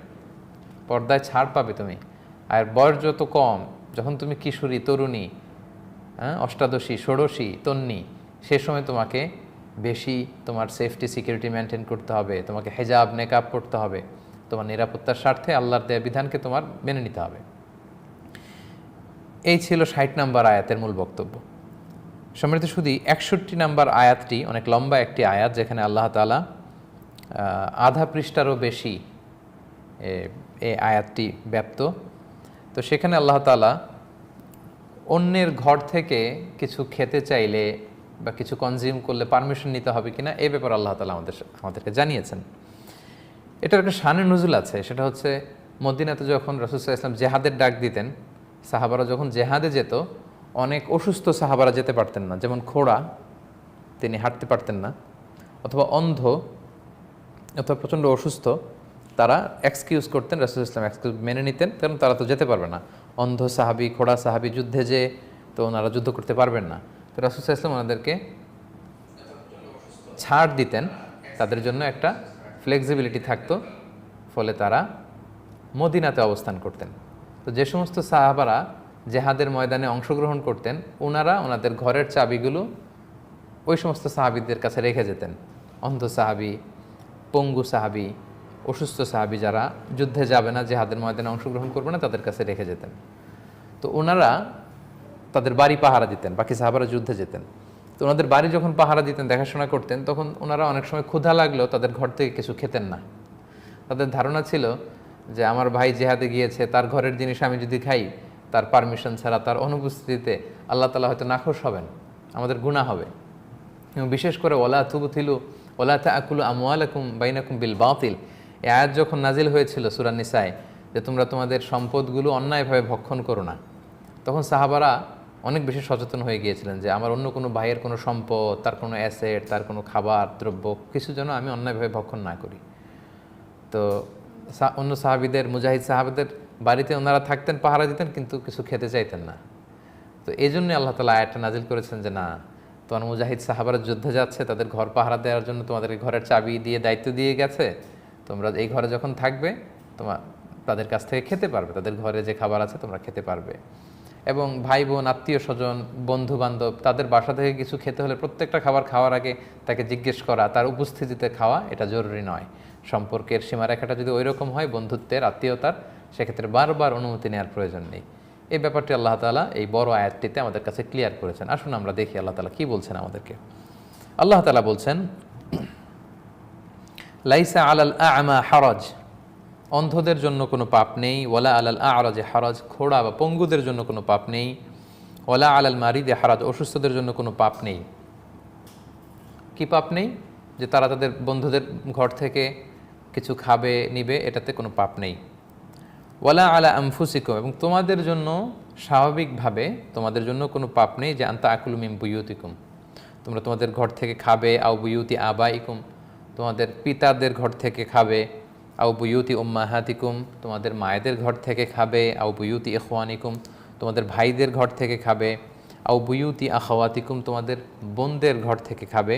S1: পর্দায় ছাড় পাবে তুমি। আর বয়স যত কম, যখন তুমি কিশোরী, তরুণী, অষ্টাদশী, ষোড়শী, তন্নি, সে সময় তোমাকে বেশি তোমার সেফটি, সিকিউরিটি মেনটেন করতে হবে, তোমাকে হেজাব, নেকাব পড়তে হবে, তোমার নিরাপত্তার স্বার্থে আল্লাহর দেয়া বিধানকে তোমার মেনে নিতে হবে। এই ছিল 60 নম্বর আয়াতের মূল বক্তব্য। সম্মানিত শুধু 61 নম্বর আয়াতটি অনেক লম্বা একটি আয়াত, যেখানে আল্লাহ তাআলা আধা পৃষ্ঠারও বেশি এই আয়াতটি ব্যাপ্ত। তো সেখানে আল্লাহ তাআলা অন্যের ঘর থেকে কিছু খেতে চাইলে বা কিছু কনজিউম করলে পারমিশন নিতে হবে কিনা, এই ব্যাপারে আল্লাহ তাআলা আমাদেরকে জানিয়েছেন। এটার একটা শানে নুজুল আছে, সেটা হচ্ছে মদিনাতে যখন রাসূল সাল্লাল্লাহু আলাইহি ওয়াসাল্লাম জেহাদের ডাক দিতেন, সাহাবারা যখন জেহাদে যেত, অনেক অসুস্থ সাহাবারা যেতে পারতেন না, যেমন খোড়া, তিনি হাঁটতে পারতেন না, অথবা অন্ধ, অথবা প্রচণ্ড অসুস্থ, তারা এক্সকিউজ করতেন, রাসূল সাল্লাল্লাহু আলাইহি ওয়াসাল্লাম এক্সকিউজ মেনে নিতেন, কারণ তারা তো যেতে পারবে না। অন্ধ সাহাবী, খোড়া সাহাবী যুদ্ধে যে তো ওনারা যুদ্ধ করতে পারবেন না, তো রাসূল সাল্লাল্লাহু আলাইহি ওয়াসাল্লাম ওনাদেরকে ছাড় দিতেন, তাদের জন্য একটা ফ্লেক্সিবিলিটি থাকতো, ফলে তারা মদিনাতে অবস্থান করতেন। তো যে সমস্ত সাহাবারা জেহাদের ময়দানে অংশগ্রহণ করতেন, ওনারা ওনাদের ঘরের চাবিগুলো ওই সমস্ত সাহাবীদের কাছে রেখে যেতেন। অন্ধ সাহাবী, পঙ্গু সাহাবী, অসুস্থ সাহাবী যারা যুদ্ধে যাবে না, জেহাদের ময়দানে অংশগ্রহণ করবে না, তাদের কাছে রেখে যেতেন। তো ওনারা তাদের বাড়ি পাহারা দিতেন, বাকি সাহাবারা যুদ্ধে যেতেন। তো ওনাদের বাড়ি যখন পাহারা দিতেন, দেখাশোনা করতেন, তখন ওনারা অনেক সময় ক্ষুধা লাগলেও তাদের ঘর থেকে কিছু খেতেন না। তাদের ধারণা ছিল যে আমার ভাই জেহাদে গিয়েছে, তার ঘরের জিনিস আমি যদি খাই, তার পারমিশন ছাড়া, তার অনুপস্থিতিতে আল্লাহ তাআলা হয়তো নাখোশ হবেন, আমাদের গুনাহ হবে। এবং বিশেষ করে ওয়ালা তুবতিলু ওয়ালা তাআকুলু আমওয়ালাকুম বাইনাকুম বিল বাতিল, এই আয়াত যখন নাজিল হয়েছিল সূরা নিসায়, যে তোমরা তোমাদের সম্পদগুলো অন্যায়ভাবে ভক্ষণ করো না, তখন সাহাবারা অনেক বেশি সচেতন হয়ে গিয়েছিলেন যে আমার অন্য কোনো ভাইয়ের কোনো সম্পদ, তার কোনো অ্যাসেট, তার কোনো খাবার দ্রব্য কিছু যেন আমি অন্যায়ভাবে ভক্ষণ না করি। তো অন্য সাহাবীদের, মুজাহিদ সাহাবাদের বাড়িতে ওনারা থাকতেন, পাহারা দিতেন, কিন্তু কিছু খেতে চাইতেন না। তো এই জন্যই আল্লাহ তাআলা আয়াতটা নাজিল করেছেন যে না, তোমার মুজাহিদ সাহাবারা যুদ্ধে যাচ্ছে, তাদের ঘর পাহারা দেওয়ার জন্য তোমাদেরকে ঘরের চাবি দিয়ে দায়িত্ব দিয়ে গেছে, তোমরা এই ঘরে যখন থাকবে তোমার তাদের কাছ থেকে খেতে পারবে, তাদের ঘরে যে খাবার আছে তোমরা খেতে পারবে। এবং ভাই বোন, আত্মীয় স্বজন, বন্ধু বান্ধব, তাদের বাসা থেকে কিছু খেতে হলে প্রত্যেকটা খাবার খাওয়ার আগে তাকে জিজ্ঞেস করা, তার উপস্থিতিতে খাওয়া, এটা জরুরি নয়। সম্পর্কের সীমারেখাটা যদি ওই রকম হয়, বন্ধুত্বের, আত্মীয়তার, সেক্ষেত্রে বারবার অনুমতি নেওয়ার প্রয়োজন নেই। এই ব্যাপারটি আল্লাহ তাআলা এই বড় আয়াতটিতে আমাদের কাছে ক্লিয়ার করেছেন। আসুন আমরা দেখি আল্লাহ তাআলা কি বলছেন আমাদেরকে। আল্লাহ তাআলা বলছেন, লাইসা আলাল আ'মা হারাজ, অন্ধদের জন্য কোনো পাপ নেই, ওয়ালা আলাল আ'রাজি হারাজ, খোড়া বা পঙ্গুদের জন্য কোনো পাপ নেই, ওয়ালা আলাল মারিদি হারাজ, অসুস্থদের জন্য কোনো পাপ নেই। কি পাপ নেই? যে তারা তাদের বন্ধুদের ঘর থেকে কিছু খাবে, নিবে, এটাতে কোনো পাপ নেই। ওয়ালা আলা আনফুসিকুম, এবং তোমাদের জন্য স্বাভাবিকভাবে তোমাদের জন্য কোনো পাপ নেই যে আনতা আকুলু মিন বুয়ুতিকুম, তোমরা তোমাদের ঘর থেকে খাবে, আও বুয়ুতি আবাইকুম, তোমাদের পিতাদের ঘর থেকে খাবে, আও বুয়ুতি উম্মাহাতিকুম, তোমাদের মায়েদের ঘর থেকে খাবে, আও বুয়ুতি ইখওয়ানিকুম, তোমাদের ভাইদের ঘর থেকে খাবে, আও বুয়ুতি আখাওয়াতিকুম, তোমাদের বোনদের ঘর থেকে খাবে,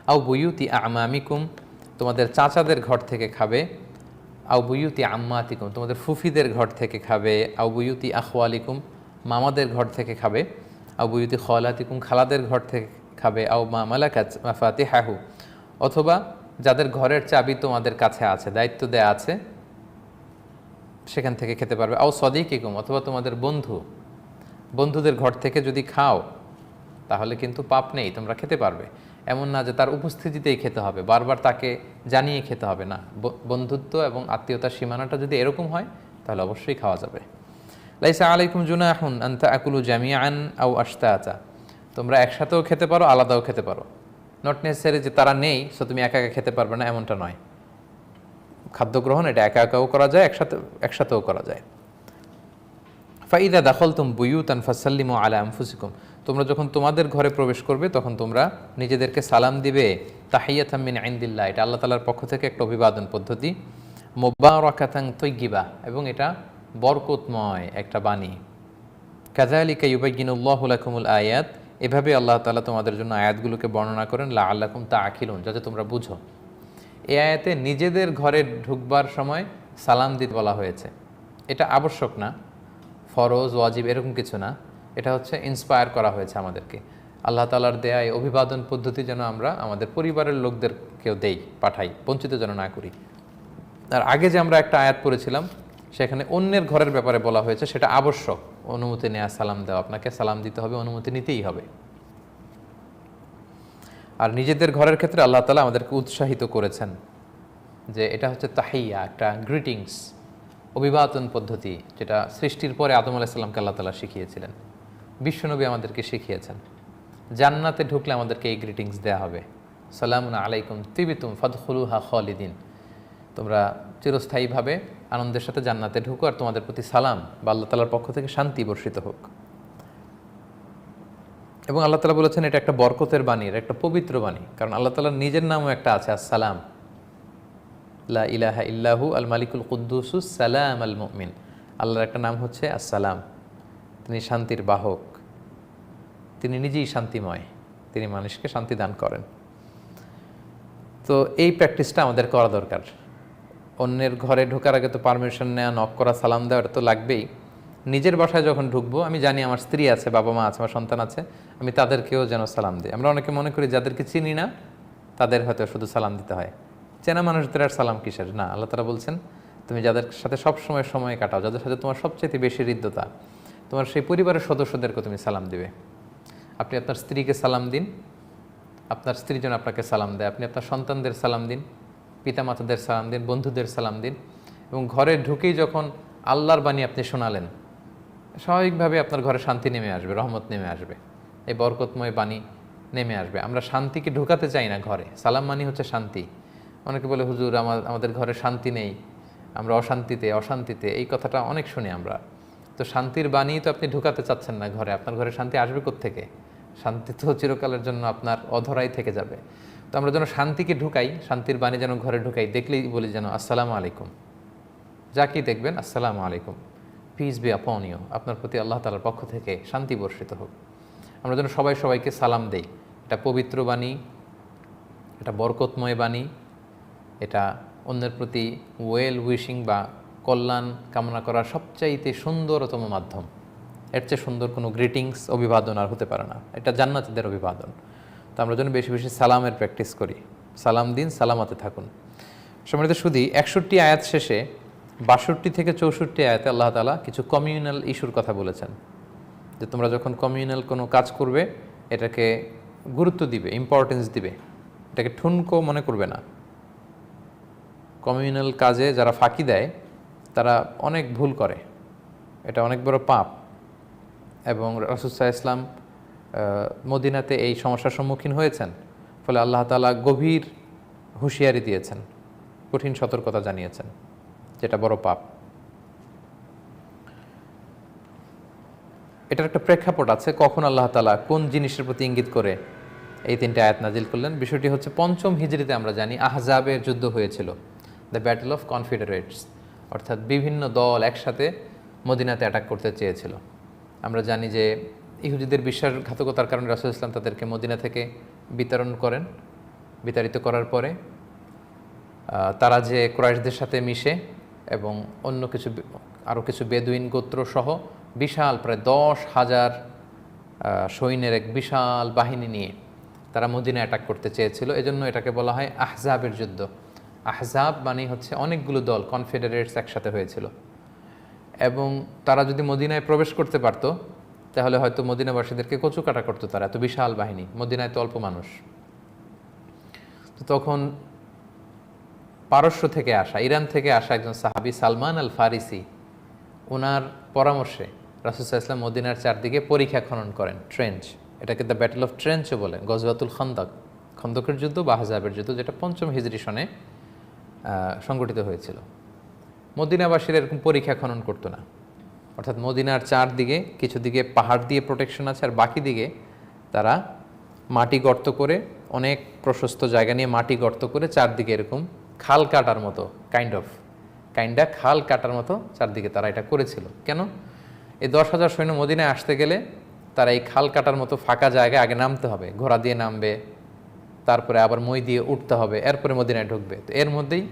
S1: আও বুয়ুতি আমামিকুম, তোমাদের চাচাদের ঘর থেকে খাবে, আও বুয়ুতি আম্মাতিকুম, তোমাদের ফুফিদের ঘর থেকে খাবে, আও বুয়ুতি আখওয়ালিকুম, মামাদের ঘর থেকে খাবে, আও বুয়ুতি খলাতিকুম, খালাদের ঘর থেকে খাবে, আও মা মালাকাত মাফাতিহাহু, অথবা যাদের ঘরের চাবি তোমাদের কাছে আছে, দায়িত্ব দেয়া আছে, সেখান থেকে খেতে পারবে, আও সদিকিকুম, অথবা তোমাদের বন্ধুদের ঘর থেকে যদি খাও তাহলে কিন্তু পাপ নেই, তোমরা খেতে পারবে। এমন না যে তার উপস্থিতিতেই খেতে হবে, বারবার তাকে জানিয়ে খেতে হবে না। বন্ধুত্ব এবং আত্মীয়তার সীমানাটা যদি এরকম হয় তাহলে অবশ্যই খাওয়া যাবে। লাইসা আলাইকুম জুনাহুন আন তাকুলু জামিআন আও আশতাতা, তোমরা একসাথেও খেতে পারো, আলাদাও খেতে পারো। নট নেসেসারি যে তারা নেই সো তুমি একা একা খেতে পারবে না, এমনটা নয়। খাদ্য গ্রহণ এটা একা একাও করা যায়, একসাথেও করা যায়। ফাইদা দাখলতুম বুয়ুতান ফাসাল্লিমু আলা আনফুসিকুম, তোমরা যখন তোমাদের ঘরে প্রবেশ করবে তখন তোমরা নিজেদেরকে সালাম দিবে। তাহিয়াতাম মিন ইনদিল্লাহ, এটা আল্লাহ তাআলার পক্ষ থেকে একটা অভিবাদন পদ্ধতি। মুবারাকাতান তাইয়্যিবা, এবং এটা বরকতময় একটা বাণী। কাযালিকা ইউবায়্যিনুল্লাহু লাকুমুল আয়াত, এভাবে আল্লাহ তাআলা তোমাদের জন্য আয়াতগুলোকে বর্ণনা করেন, লাআল্লাকুম তাআকিলুন, যাতে তোমরা বুঝো। এই আয়াতে নিজেদের ঘরে ঢুকবার সময় সালাম দিতে বলা হয়েছে। এটা আবশ্যক না, ফরজ ওয়াজিব এরকম কিছু না, এটা হচ্ছে ইন্সপায়ার করা হয়েছে আমাদেরকে। আল্লাহ তাআলার দেয়া এই অভিবাদন পদ্ধতি যেন আমরা আমাদের পরিবারের লোকদেরকেও দেই, পাঠাই, বঞ্চিত যেন না করি। আর আগে যে আমরা একটা আয়াত পড়েছিলাম সেখানে অন্যের ঘরের ব্যাপারে বলা হয়েছে, সেটা আবশ্যক, অনুমতি নেওয়া, সালাম দেওয়া, আপনাকে সালাম দিতে হবে, অনুমতি নিতেই হবে। আর নিজেদের ঘরের ক্ষেত্রে আল্লাহ তাআলা আমাদেরকে উৎসাহিত করেছেন যে এটা হচ্ছে তাহিয়া, একটা গ্রিটিংস, অভিবাদন পদ্ধতি, যেটা সৃষ্টির পরে আদম আলাইহিস সালামকে আল্লাহ তাআলা শিখিয়েছিলেন, বিশ্বনবী আমাদেরকে শিখিয়েছেন। জান্নাতে ঢুকলে আমাদেরকে এই গ্রিটিংস দেয়া হবে, সালামুন আলাইকুম তিবিতুম ফাদখুলুহা খালিদিন, তোমরা চিরস্থায়ীভাবে আনন্দের সাথে জান্নাতে ঢুকো, আর তোমাদের প্রতি সালাম বা আল্লাহ তাআলার পক্ষ থেকে শান্তি বর্ষিত হোক। এবং আল্লাহ তাআলা বলেছেন এটা একটা বরকতের বাণী, একটা পবিত্র বাণী, কারণ আল্লাহ তাআলার নিজের নামও একটা আছে, আসসালাম, লা ইলাহা ইল্লাহু আল মালিকুল কুদ্দুসুস সালাম আল মুমিন। আল্লাহর একটা নাম হচ্ছে আসসালাম, তিনি শান্তির বাহক, তিনি নিজেই শান্তিময়, তিনি মানুষকে শান্তি দান করেন। তো এই প্র্যাকটিসটা আমাদের করা দরকার। অন্যের ঘরে ঢোকার আগে তো পারমিশন নেওয়া, নক করা, সালাম দেওয়া, এটা তো লাগবেই। নিজের বাসায় যখন ঢুকবো, আমি জানি আমার স্ত্রী আছে, বাবা মা আছে, আমার সন্তান আছে, আমি তাদেরকেও যেন সালাম দিই। আমরা অনেকে মনে করি যাদেরকে চিনি না তাদের হয়তো শুধু সালাম দিতে হয়, চেনা মানুষদের আর সালাম কিসের। না, আল্লাহ তাআলা বলছেন তুমি যাদের সাথে সবসময় সময় কাটাও, যাদের সাথে তোমার সবচেয়ে বেশি হৃদ্যতা, তোমার সেই পরিবারের সদস্যদেরকে তুমি সালাম দিবে। আপনি আপনার স্ত্রীকে সালাম দিন, আপনার স্ত্রী যেন আপনাকে সালাম দেয়। আপনি আপনার সন্তানদের সালাম দিন, পিতামাতাদের সালাম দিন, বন্ধুদের সালাম দিন। এবং ঘরে ঢুকেই যখন আল্লাহর বাণী আপনি শোনালেন, স্বাভাবিকভাবে আপনার ঘরে শান্তি নেমে আসবে, রহমত নেমে আসবে, এই বরকতময় বাণী নেমে আসবে। আমরা শান্তিকে ঢুকাতে চাই না ঘরে, সালাম মানি হচ্ছে শান্তি। অনেকে বলে হুজুর আমাদের ঘরে শান্তি নেই, আমরা অশান্তিতে, এই কথাটা অনেক শুনি আমরা। তো শান্তির বাণী তো আপনি ঢুকাতে চাচ্ছেন না ঘরে, আপনার ঘরে শান্তি আসবে কোত্থেকে? শান্তি তো চিরকালের জন্য আপনার অধরাই থেকে যাবে। তো আমরা যেন শান্তিকে ঢুকাই, শান্তির বাণী যেন ঘরে ঢুকাই, দেখলেই বলি যেন আসসালামু আলাইকুম, যা কি দেখবেন আসসালামু আলাইকুম, পিস বি আপন ইউ, আপনার প্রতি আল্লাহ তাআলার পক্ষ থেকে শান্তি বর্ষিত হোক। আমরা যেন সবাইকে সালাম দেই। এটা পবিত্র বাণী, এটা বরকতময় বাণী, এটা অন্যের প্রতি ওয়েল উইশিং বা কল্যাণ কামনা করার সবচাইতে সুন্দরতম মাধ্যম। এর চেয়ে সুন্দর কোনো গ্রিটিংস, অভিবাদন আর হতে পারে না। এটা জান্নাতীদের অভিবাদন। তো আমরা যেন বেশি বেশি সালামের প্র্যাকটিস করি। সালাম দিন, সালামাতে থাকুন। সম্মানিত সুধী, 61 আয়াত শেষে 62 থেকে 64 আয়াতে আল্লাহ তাআলা কিছু কমিউনাল ইস্যুর কথা বলেছেন, যে তোমরা যখন কমিউনাল কোনো কাজ করবে এটাকে গুরুত্ব দিবে, ইম্পর্টেন্স দিবে, এটাকে ঠুনকো মনে করবে না। কমিউনাল কাজে যারা ফাঁকি দেয় তারা অনেক ভুল করে, এটা অনেক বড় পাপ। এবং রাসূল সাল্লাল্লাহু আলাইহি ওয়াসাল্লাম মদিনাতে এই সমস্যার সম্মুখীন হয়েছেন, ফলে আল্লাহ তাআলা গভীর হুঁশিয়ারি দিয়েছেন, কঠিন সতর্কতা জানিয়েছেন, যেটা বড় পাপ। এটার একটা প্রেক্ষাপট আছে, কখন আল্লাহ তাআলা কোন জিনিসের প্রতি ইঙ্গিত করে এই 3টে আয়াত নাজিল করলেন। বিষয়টি হচ্ছে 5ম হিজরিতে আমরা জানি আহজাবের যুদ্ধ হয়েছিল, দ্য ব্যাটল অফ কনফেডারেটস, অর্থাৎ বিভিন্ন দল একসাথে মদিনাতে অ্যাটাক করতে চেয়েছিল। আমরা জানি যে ইহুদিদের বিশ্বাসঘাতকতার কারণে রাসূল ইসলাম তাদেরকে মদিনা থেকে বিতরণ করেন বিতাড়িত করার পরে তারা যে কুরাইশদের সাথে মিশে এবং অন্য কিছু আরও কিছু বেদুইন গোত্র সহ বিশাল প্রায় 10,000 সৈন্যের এক বিশাল বাহিনী নিয়ে তারা মদিনা অ্যাটাক করতে চেয়েছিল। এজন্য এটাকে বলা হয় আহজাবের যুদ্ধ। আহজাব মানে হচ্ছে অনেকগুলো দল, কনফেডারেটস একসাথে হয়েছিল, এবং তারা যদি মদিনায় প্রবেশ করতে পারতো তাহলে হয়তো মদিনাবাসীদেরকে কচুকাটা করতো তারা, এত বিশাল বাহিনী, মদিনায় তো অল্প মানুষ। তো তখন পারস্য থেকে আসা, ইরান থেকে আসা একজন সাহাবী সালমান আল ফারিসি, ওনার পরামর্শে রাসূল সাল্লাল্লাহু আলাইহি ওয়াসাল্লাম মদিনার চারদিকে পরিখা খনন করেন, ট্রেঞ্চ। এটাকে দ্য ব্যাটল অফ ট্রেঞ্চও বলে, গজওয়াতুল খন্দক, খন্দকের যুদ্ধ বা আহজাবের যুদ্ধ, যেটা 5ম হিজরি সনে সংগঠিত হয়েছিল। মদিনাবাসীরা এরকম পরিখা খনন করতো না, অর্থাৎ মদিনার চারদিকে কিছু দিকে পাহাড় দিয়ে প্রোটেকশন আছে, আর বাকি দিকে তারা মাটি গর্ত করে, অনেক প্রশস্ত জায়গা নিয়ে মাটি গর্ত করে চারদিকে এরকম খাল কাটার মতো কাইন্ডা খাল কাটার মতো চারদিকে তারা এটা করেছিল। কেন? এই 10,000 সৈন্য মদিনায় আসতে গেলে তারা এই খাল কাটার মতো ফাঁকা জায়গায় আগে নামতে হবে, ঘোড়া দিয়ে নামবে, তারপরে আবার মই দিয়ে উঠতে হবে, এরপরে মদিনায় ঢুকবে। তো এর মধ্যেই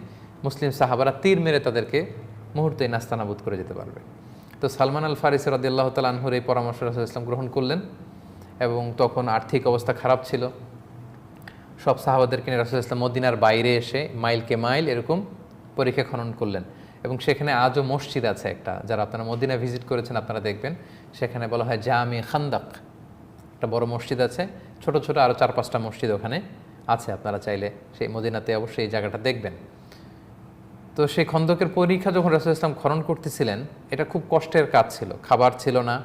S1: মুসলিম সাহাবারা তীর মেরে তাদেরকে মুহূর্তে নাস্তানাবুদ করে যেতে পারবে। তো সালমান আল ফারিসি রাদিয়াল্লাহু তাআলা আনহুর এই পরামর্শ রাসূলুল্লাহ সাল্লাল্লাহু আলাইহি ওয়াসাল্লাম গ্রহণ করলেন, এবং তখন আর্থিক অবস্থা খারাপ ছিল। সব সাহাবাদেরকে নিয়ে রাসূলুল্লাহ সাল্লাল্লাহু আলাইহি ওয়াসাল্লাম মদিনার বাইরে এসে মাইলকে মাইল এরকম পরিখা খনন করলেন, এবং সেখানে আজও মসজিদ আছে একটা, যারা আপনারা মদিনা ভিজিট করেছেন আপনারা দেখবেন, সেখানে বলা হয় জামে খান্দাক, একটা বড় মসজিদ আছে, ছোট ছোট আরও 4-5টা মসজিদ ওখানে আছে, আপনারা চাইলে সেই মদিনাতে অবশ্যই এই জায়গাটা দেখবেন। তো সেই খন্দকের পরীক্ষা যখন রাসূলুল্লাহ সাল্লাল্লাহু আলাইহি ওয়াসাল্লাম খনন করতেছিলেন, এটা খুব কষ্টের কাজ ছিল, খাবার ছিল না,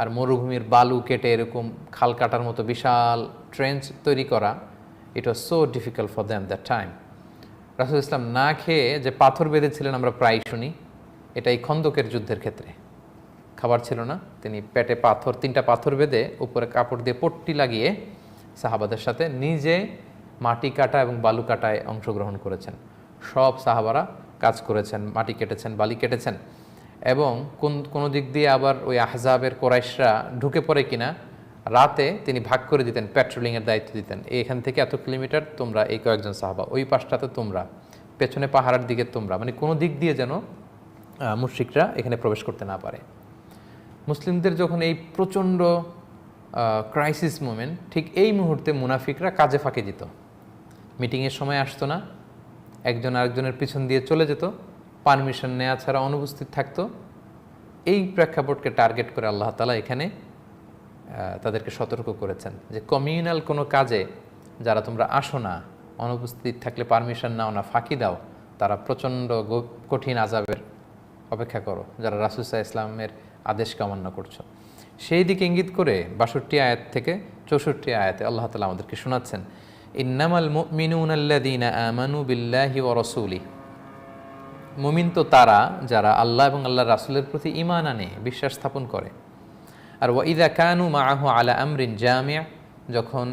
S1: আর মরুভূমির বালু কেটে এরকম খাল কাটার মতো বিশাল ট্রেঞ্চ তৈরি করা, it was so difficult for them that time. রাসূলুল্লাহ সাল্লাল্লাহু আলাইহি ওয়াসাল্লাম না খেয়ে যে পাথর বেঁধেছিলেন আমরা প্রায় শুনি, এটা এই খন্দকের যুদ্ধের ক্ষেত্রে। খাবার ছিল না, তিনি পেটে 3টা পাথর বেঁধে উপরে কাপড় দিয়ে পট্টি লাগিয়ে সাহাবাদের সাথে নিজে মাটি কাটা এবং বালু কাটায় অংশগ্রহণ করেছেন। সব সাহাবারা কাজ করেছেন, মাটি কেটেছেন, বালি কেটেছেন, এবং কোনো দিক দিয়ে আবার ওই আহজাবের কোরাইশরা ঢুকে পড়ে কিনা রাতে তিনি ভাগ করে দিতেন, প্যাট্রোলিংয়ের দায়িত্ব দিতেন। এখান থেকে এত কিলোমিটার তোমরা, এই কয়েকজন সাহাবা, ওই পাশটাতে তোমরা, পেছনে পাহাড়ের দিকে তোমরা, মানে কোনো দিক দিয়ে যেন মুশরিকরা এখানে প্রবেশ করতে না পারে। মুসলিমদের যখন এই প্রচণ্ড ক্রাইসিস মোমেন্ট, ঠিক এই মুহূর্তে মুনাফিকরা কাজে ফাঁকে দিত, মিটিংয়ের সময় আসতো না, একজন আরেকজনের পিছন দিয়ে চলে যেত, পারমিশন নেওয়া ছাড়া অনুপস্থিত থাকতো। এই প্রেক্ষাপটকে টার্গেট করে আল্লাহ তাআলা এখানে তাদেরকে সতর্ক করেছেন যে কমিউনাল কোনো কাজে যারা তোমরা আসো না, অনুপস্থিত থাকলে পারমিশন নাও না, ফাঁকি দাও, তারা প্রচণ্ড কঠিন আযাবের অপেক্ষা করো, যারা রাসূল সাল্লাল্লাহু আলাইহি ওয়াসাল্লামের আদেশকে অমান্য করছো। সেই দিকে ইঙ্গিত করে 62 আয়াত থেকে 64 আয়াতে আল্লাহ তাআলা আমাদেরকে শোনাচ্ছেন, ইন্নামাল মুমিনুনা আল্লাযীনা আমানু বিল্লাহি ওয়া রাসূলিহি, মুমিন তো তারা যারা আল্লাহ এবং আল্লাহর রাসূলের প্রতি ঈমান আনে, বিশ্বাস স্থাপন করে। আর ওয়া ইযা কানু মাআহু আলা আমরিন জামি', যখন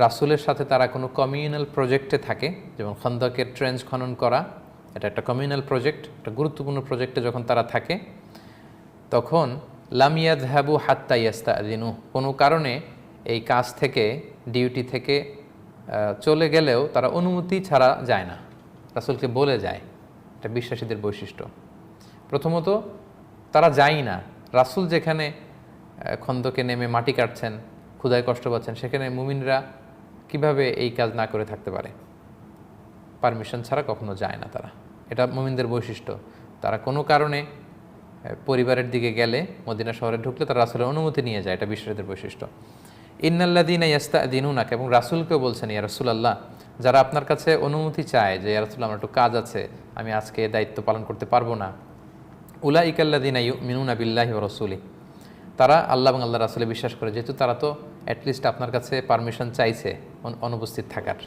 S1: রাসূলের সাথে তারা কোনো কমিউনাল প্রজেক্টে থাকে, যেমন খন্দকের ট্রেঞ্চ খনন করা, এটা একটা কমিউনাল প্রজেক্ট, একটা গুরুত্বপূর্ণ প্রজেক্টে যখন তারা থাকে, তখন লাম ইয়াযহাবু হাত্তা ইয়াস্তাযিনু, কোনো কারণে এই কাজ থেকে, ডিউটি থেকে চলে গেলেও তারা অনুমতি ছাড়া যায় না, রাসূলকে বলে যায়। এটা বিশ্বাসীদের বৈশিষ্ট্য। প্রথমত তারা যায় না, রাসূল যেখানে খন্দকে নেমে মাটি কাটছেন, ক্ষুধায় কষ্ট পাচ্ছেন, সেখানে মুমিনরা কিভাবে এই কাজ না করে থাকতে পারে? পারমিশন ছাড়া কখনো যায় না তারা, এটা মুমিনদের বৈশিষ্ট্য। তারা কোনো কারণে পরিবারের দিকে গেলে, মদিনা শহরে ঢুকলে তারা রাসূলের অনুমতি নিয়ে যায়, এটা বিশ্বাসীদের বৈশিষ্ট্য। ইন্নাল্লাযীনা ইস্তা'যিনুনাকা, এবং রাসূলকেও বলছেন, ইয়া রাসূলুল্লাহ, যারা আপনার কাছে অনুমতি চায় যে ইয়া রাসূলুল্লাহ আমার একটু কাজ আছে, আমি আজকে দায়িত্ব পালন করতে পারবো না, উলাইকাল্লাযীনা ইউমিনুনা বিল্লাহি ওয়া রাসূলিহি, তারা আল্লাহ এবং আল্লাহর রাসূলে বিশ্বাস করে, যেহেতু তারা তো অ্যাটলিস্ট আপনার কাছে পারমিশন চাইছে অনুপস্থিত থাকার।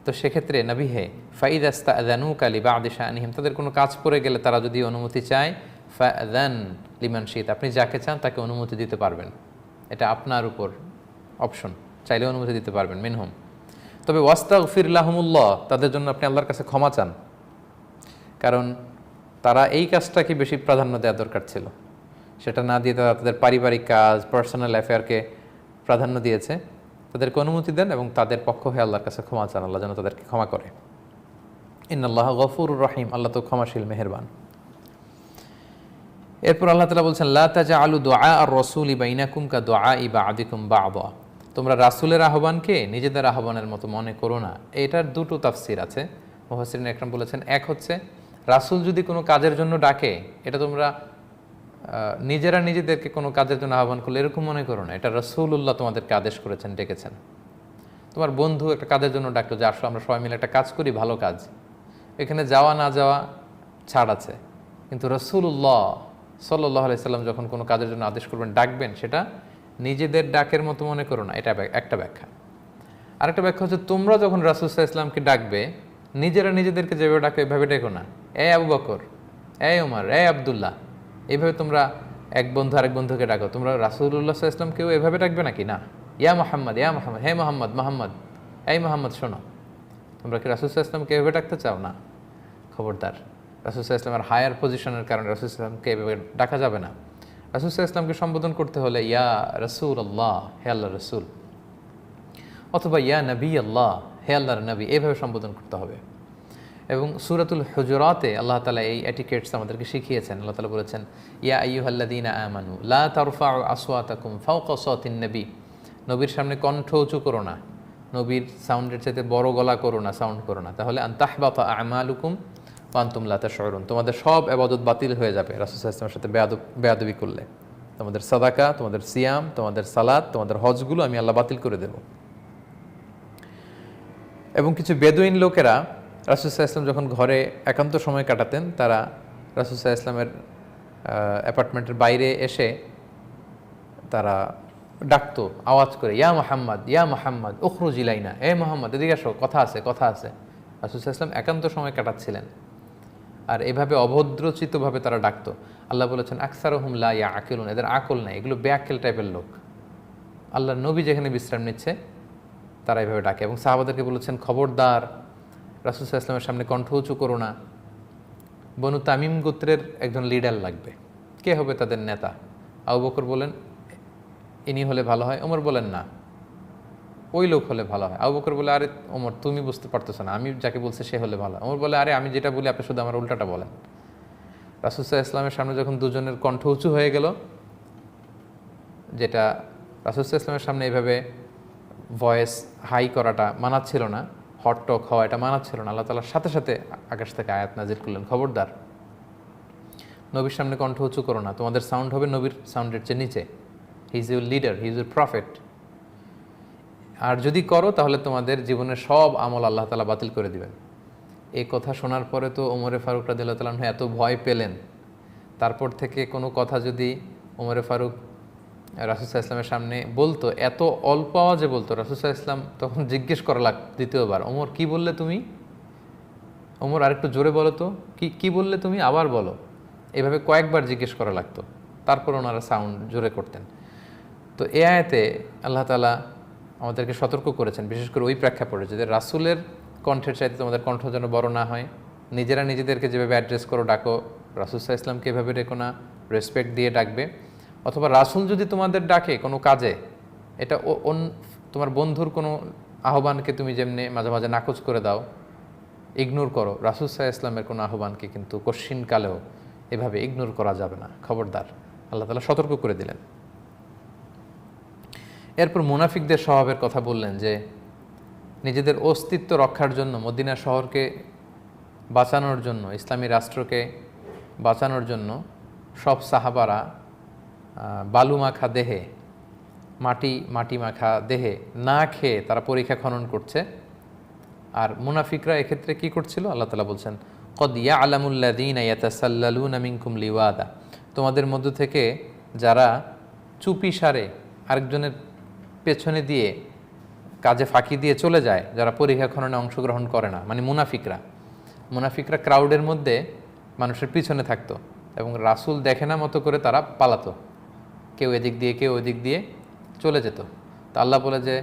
S1: তো সেক্ষেত্রে নবী হে ফাইদা ইস্তা'যানুকা লিবা'দি শা'নিহিম, তাদের কোনো কাজ পড়ে গেলে তারা যদি অনুমতি চায়, ফা'যান লিমান শি'তা, আপনি যাকে চান তাকে অনুমতি দিতে পারবেন, এটা আপনার উপর অপশন, চাইলে অনুমতি দিতে পারবেন। মিনহুম, তবে ওয়াস্তাগফির লাহুমুল্লাহ, তাদের জন্য আপনি আল্লাহর কাছে ক্ষমা চান, কারণ তারা এই কাজটাকে বেশি প্রাধান্য দেওয়া দরকার ছিল, সেটা না দিয়ে তারা তাদের পারিবারিক কাজ, পার্সোনাল অ্যাফেয়ারকে প্রাধান্য দিয়েছে। তাদেরকে অনুমতি দেন এবং তাদের পক্ষ হয়ে আল্লাহর কাছে ক্ষমা চান, আল্লাহ যেন তাদেরকে ক্ষমা করে। ইন্নাল্লাহ গফুরুর রহিম, আল্লাহ তো ক্ষমাশীল মেহেরবান। এরপর আল্লাহ তাআলা বলছেন লা তাজআলু দুআ আর-রাসূলি বাইনাকুম কা দুআই বা'দিকুম বা'দা, তোমরা রাসূলের আহ্বানকে নিজেদের আহ্বানের মতো মনে করো না। এটার দুটো তাফসীর আছে। মুফাসসিরিন একরাম বলেছেন, এক হচ্ছে রাসূল যদি কোনো কাজের জন্য ডাকে, এটা তোমরা নিজেরা নিজেদেরকে কোনো কাজের জন্য আহ্বান করলে এরকম মনে করো না, এটা রাসূলুল্লাহ তোমাদেরকে আদেশ করেছেন, ডেকেছেন। তোমার বন্ধু একটা কাজের জন্য ডাকলো যে আসলে আমরা সবাই মিলে একটা কাজ করি, ভালো কাজ, এখানে যাওয়া না যাওয়া ছাড় আছে। কিন্তু রাসূলুল্লাহ সাল্লাল্লাহু আলাইহি সাল্লাম যখন কোনো কাজের জন্য আদেশ করবেন, ডাকবেন, সেটা নিজেদের ডাকের মতো মনে করো না, এটা একটা ব্যাখ্যা। আরেকটা ব্যাখ্যা হচ্ছে তোমরা যখন রাসূল সাল্লাল্লাহু আলাইহি সাল্লামকে ডাকবে, নিজেরা নিজেদেরকে যেভাবে ডাকবে এভাবে ডেকো না। এ আবু বকর, এ ওমর, এ আব্দুল্লাহ, এইভাবে তোমরা এক বন্ধু আরেক বন্ধুকে ডাকো। তোমরা রাসূলুল্লাহ সাল্লাল্লাহু আলাইহি সাল্লামকেও এভাবে ডাকবে নাকি? না। ইয়া মুহাম্মদ, ইয়া মুহাম্মদ, হে মুহাম্মদ, মুহাম্মদ, এই মুহাম্মদ শোনো। তোমরা কি রাসূল সাল্লাল্লাহু আলাইহি সাল্লামকে এভাবে ডাকতে চাও? না, খবরদার। রাসূল সাল্লাল্লাহু আলাইহি সাল্লামের হায়ার পজিশনের কারণে রাসূল সাল্লাল্লাহু আলাইহি সাল্লামকে এভাবে ডাকা যাবে না। রাসূল সাল্লাল্লাহু আলাইহি সাল্লামকে সম্বোধন করতে হলে ইয়া রাসূলুল্লাহ, হে আল্লাহর রাসূল, অথবা ইয়া নবী আল্লাহ, হে আল্লাহর নবী, এইভাবে সম্বোধন করতে হবে। এবং সূরাতুল হুজুরাতে আল্লাহ তাআলা এই এটিকেটস আমাদেরকে শিখিয়েছেন। আল্লাহ তাআলা বলেছেন ইয়া আইয়ুহাল্লাযীনা আমানু লা তারফাউ আসওয়াতাকুম ফাওকা সাওতিন নবী, নবীর সামনে কণ্ঠ উঁচু করো না, নবীর সাউন্ডের চাইতে বড় গলা করো না, সাউন্ড করো না, তাহলে আন তাহবাতা আমালুকুম ওয়া আনতুম লা তাশউরুন, তোমাদের সব ইবাদত বাতিল হয়ে যাবে রাসূল সাল্লাল্লাহু আলাইহি ওয়াসাল্লামের সাথে বেয়াদবি করলে। তোমাদের সাদাকা, তোমাদের সিয়াম, তোমাদের সালাত, তোমাদের হজগুলো আমি আল্লাহ বাতিল করে দেব। এবং কিছু বেদুইন লোকেরা রাসূল সাল্লাল্লাহু আলাইহি ওয়াসাল্লাম যখন ঘরে একান্ত সময় কাটাতেন, তারা রাসূল সাল্লাল্লাহু আলাইহি ওয়াসাল্লামের অ্যাপার্টমেন্টের বাইরে এসে তারা ডাকতো আওয়াজ করে, ইয়া মুহাম্মদ, ইয়া মুহাম্মদ উখরুজ ইলাইনা, এ মুহাম্মদ এদিকে আসো, কথা আছে, কথা আছে। রাসূল সাল্লাল্লাহু আলাইহি ওয়াসাল্লাম একান্ত সময় কাটাচ্ছিলেন, আর এভাবে অভদ্রচিতভাবে তারা ডাকতো। আল্লাহ বলেছেন আকসারুহুম লা ইয়াকিলুন, এদের আকল নাই, এগুলো বেআক্কেল টাইপের লোক। আল্লাহর নবী যেখানে বিশ্রাম নিচ্ছে তারা এভাবে ডাকে। এবং সাহাবাদেরকে বলেছেন খবরদার রাসূল সাল্লাল্লাহু আলাইহি ওয়াসাল্লামের সামনে কণ্ঠ উঁচু করো না। বনু তামিম গোত্রের একজন লিডার লাগবে, কে হবে তাদের নেতা? আবু বকর বলেন ইনি হলে ভালো হয়। ওমর বলেন না, ওই লোক হলে ভালো হয়। আবু বকর বলে আরে ওমর তুমি বুঝতে পারতেছো না, আমি যাকে বলছি সে হলে ভালো হয়। ওমর বলে আরে আমি যেটা বলি আপনি শুধু আমার উল্টাটা বলেন। রাসূল সাল্লাল্লাহু আলাইহি ওয়াসাল্লামের সামনে যখন দুজনের কণ্ঠ উঁচু হয়ে গেল, যেটা রাসূল সাল্লাল্লাহু আলাইহি ওয়াসাল্লামের সামনে এইভাবে ভয়েস হাই করাটা মানাচ্ছিল না, হট টক হওয়া এটা মানাচ্ছিল না, আল্লাহ তাআলার সাথে সাথে আকাশ থেকে আয়াত নাজিল করলেন খবরদার নবীর সামনে কণ্ঠ উঁচু করো না, তোমাদের সাউন্ড হবে নবীর সাউন্ডের চেয়ে নিচে। He is your leader, he is your prophet. আর যদি করো তাহলে তোমাদের জীবনের সব আমল আল্লাহ তাআলা বাতিল করে দিবেন। এই কথা শোনার পরে তো ওমরে ফারুক রাদিয়াল্লাহু তাআলা এত ভয় পেলেন। তারপর থেকে কোনো কথা যদি ওমরে ফারুক রাসূল সাল্লাল্লাহু আলাইহি ওয়াসাল্লামের সামনে বলতো, এত অল্প আওয়াজে বলতো, রাসূল সাল্লাল্লাহু আলাইহি ওয়াসাল্লাম তখন জিজ্ঞেস করা লাগতো দ্বিতীয়বার, ওমর কি বললে তুমি? ওমর আরেকটু জোরে বলো তো, কি বললে তুমি, আবার বলো। এভাবে কয়েকবার জিজ্ঞেস করা লাগতো, তারপর ওনারা সাউন্ড জোরে করতেন। তো এ আয়াতে আল্লাহ তাআলা আমাদেরকে সতর্ক করেছেন, বিশেষ করে ওই প্রেক্ষাপটে যে রাসূলের কণ্ঠের চাইতে তোমাদের কণ্ঠ যেন বড় না হয়। নিজেরা নিজেদেরকে যেভাবে অ্যাড্রেস করো ডাকো, রাসূল সাল্লাল্লাহু আলাইহি ওয়াসাল্লামকে এভাবে ডেকো না, রেসপেক্ট দিয়ে ডাকবে। অথবা রাসূল যদি তোমাদের ডাকে কোনো কাজে, এটা তোমার বন্ধুর কোনো আহ্বানকে তুমি যেমনি মাঝে মাঝে নাকচ করে দাও, ইগনোর করো, রাসূল সাল্লাল্লাহু আলাইহি ওয়াসাল্লামের কোনো আহ্বানকে কিন্তু কশ্চিনকালেও এভাবে ইগনোর করা যাবে না, খবরদার। আল্লাহ তাআলা সতর্ক করে দিলেন। এরপর মুনাফিকদের স্বভাবের কথা বললেন যে নিজেদের অস্তিত্ব রক্ষার জন্য, মদিনা শহরকে বাঁচানোর জন্য, ইসলামী রাষ্ট্রকে বাঁচানোর জন্য সব সাহাবারা বালু মাখা দেহে, মাটি মাখা দেহে না খেয়ে তারা পরীক্ষা খনন করছে। আর মুনাফিকরা এক্ষেত্রে কি করছিল? আল্লাহ তাআলা বলছেন কদ ইয়ালামুল্লাযীনা ইয়াতাসাল্লালুনা মিনকুম লিওয়াদা, তোমাদের মধ্য থেকে যারা চুপি সারে আরেকজনের পেছনে দিয়ে কাজে ফাঁকি দিয়ে চলে যায়, যারা পরীক্ষা খননে অংশগ্রহণ করে না, মানে মুনাফিকরা ক্রাউডের মধ্যে মানুষের পিছনে থাকতো এবং রাসূল দেখে না মতো করে তারা পালাতো, কেউ এদিক দিয়ে কেউ ওদিক দিয়ে চলে যেত। তা আল্লাহ বলে যে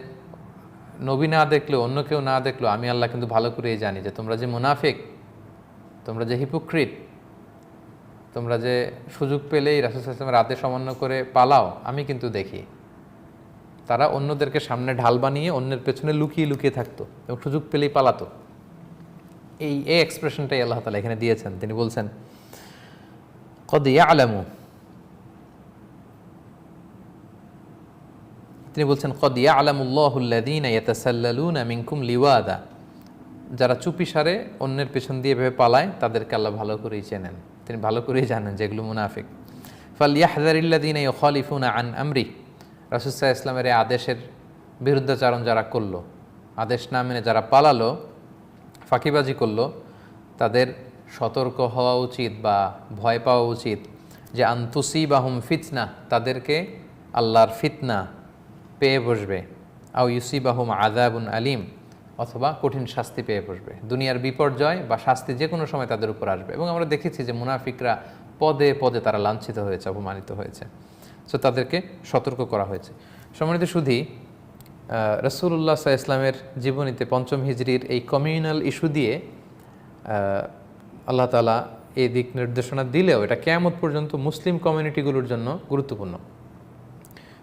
S1: নবী না দেখলেও, অন্য কেউ না দেখলেও আমি আল্লাহ কিন্তু ভালো করেই জানি যে তোমরা যে মুনাফিক, তোমরা যে হিপোক্রিট, তোমরা যে সুযোগ পেলেই রাসূল সাল্লাল্লাহু আলাইহি ওয়াসাল্লামের আদেশ অমান্য করে পালাও, আমি কিন্তু দেখি। তারা অন্যদেরকে সামনে ঢাল বানিয়ে অন্যের পেছনে লুকিয়ে লুকিয়ে থাকতো এবং সুযোগ পেলেই পালাতো। এই এক্সপ্রেশনটাই আল্লাহ তাআলা এখানে দিয়েছেন। তিনি বলছেন কদ ইয়ালামু, তিনি বলছেন কদ ইয়ালামুল্লাহুল্লাযীনা ইয়াতাসাল্লালুনা মিনকুম লিওয়াদা, যারা চুপিসারে অন্যের পেছন দিয়ে ভেবে পালায় তাদেরকে আল্লাহ ভালো করেই চেনেন, তিনি ভালো করেই জানেন যেগুলো মুনাফিক। ফালইয়াহযারিল্লাযীনা ইউখালিফুনা আন আমরি, রাসূল সাল্লাল্লাহু আলাইহি ওয়াসাল্লামের এই আদেশের বিরুদ্ধাচারণ যারা করলো, আদেশ না মেনে যারা পালালো, ফাঁকিবাজি করলো, তাদের সতর্ক হওয়া উচিত বা ভয় পাওয়া উচিত যে আনতুসিবাহুম ফিতনা, তাদেরকে আল্লাহর ফিতনা পেয়ে বসবে, আও ইউসিবাহুম আযাবুন আলিম, অথবা কঠিন শাস্তি পেয়ে বসবে। দুনিয়ার বিপর্যয় বা শাস্তি যে কোনো সময় তাদের উপর আসবে। এবং আমরা দেখেছি যে মুনাফিকরা পদে পদে তারা লাঞ্ছিত হয়েছে, অপমানিত হয়েছে। সো তাদেরকে সতর্ক করা হয়েছে। সম্মানিত শুধু রাসূলুল্লাহ সাল্লাল্লাহু আলাইহি ওয়াসাল্লামের জীবনীতে পঞ্চম হিজরির এই কমিউনাল ইস্যু দিয়ে আল্লাহ তাআলা এই দিক নির্দেশনা দিলেও এটা কিয়ামত পর্যন্ত মুসলিম কমিউনিটিগুলোর জন্য গুরুত্বপূর্ণ।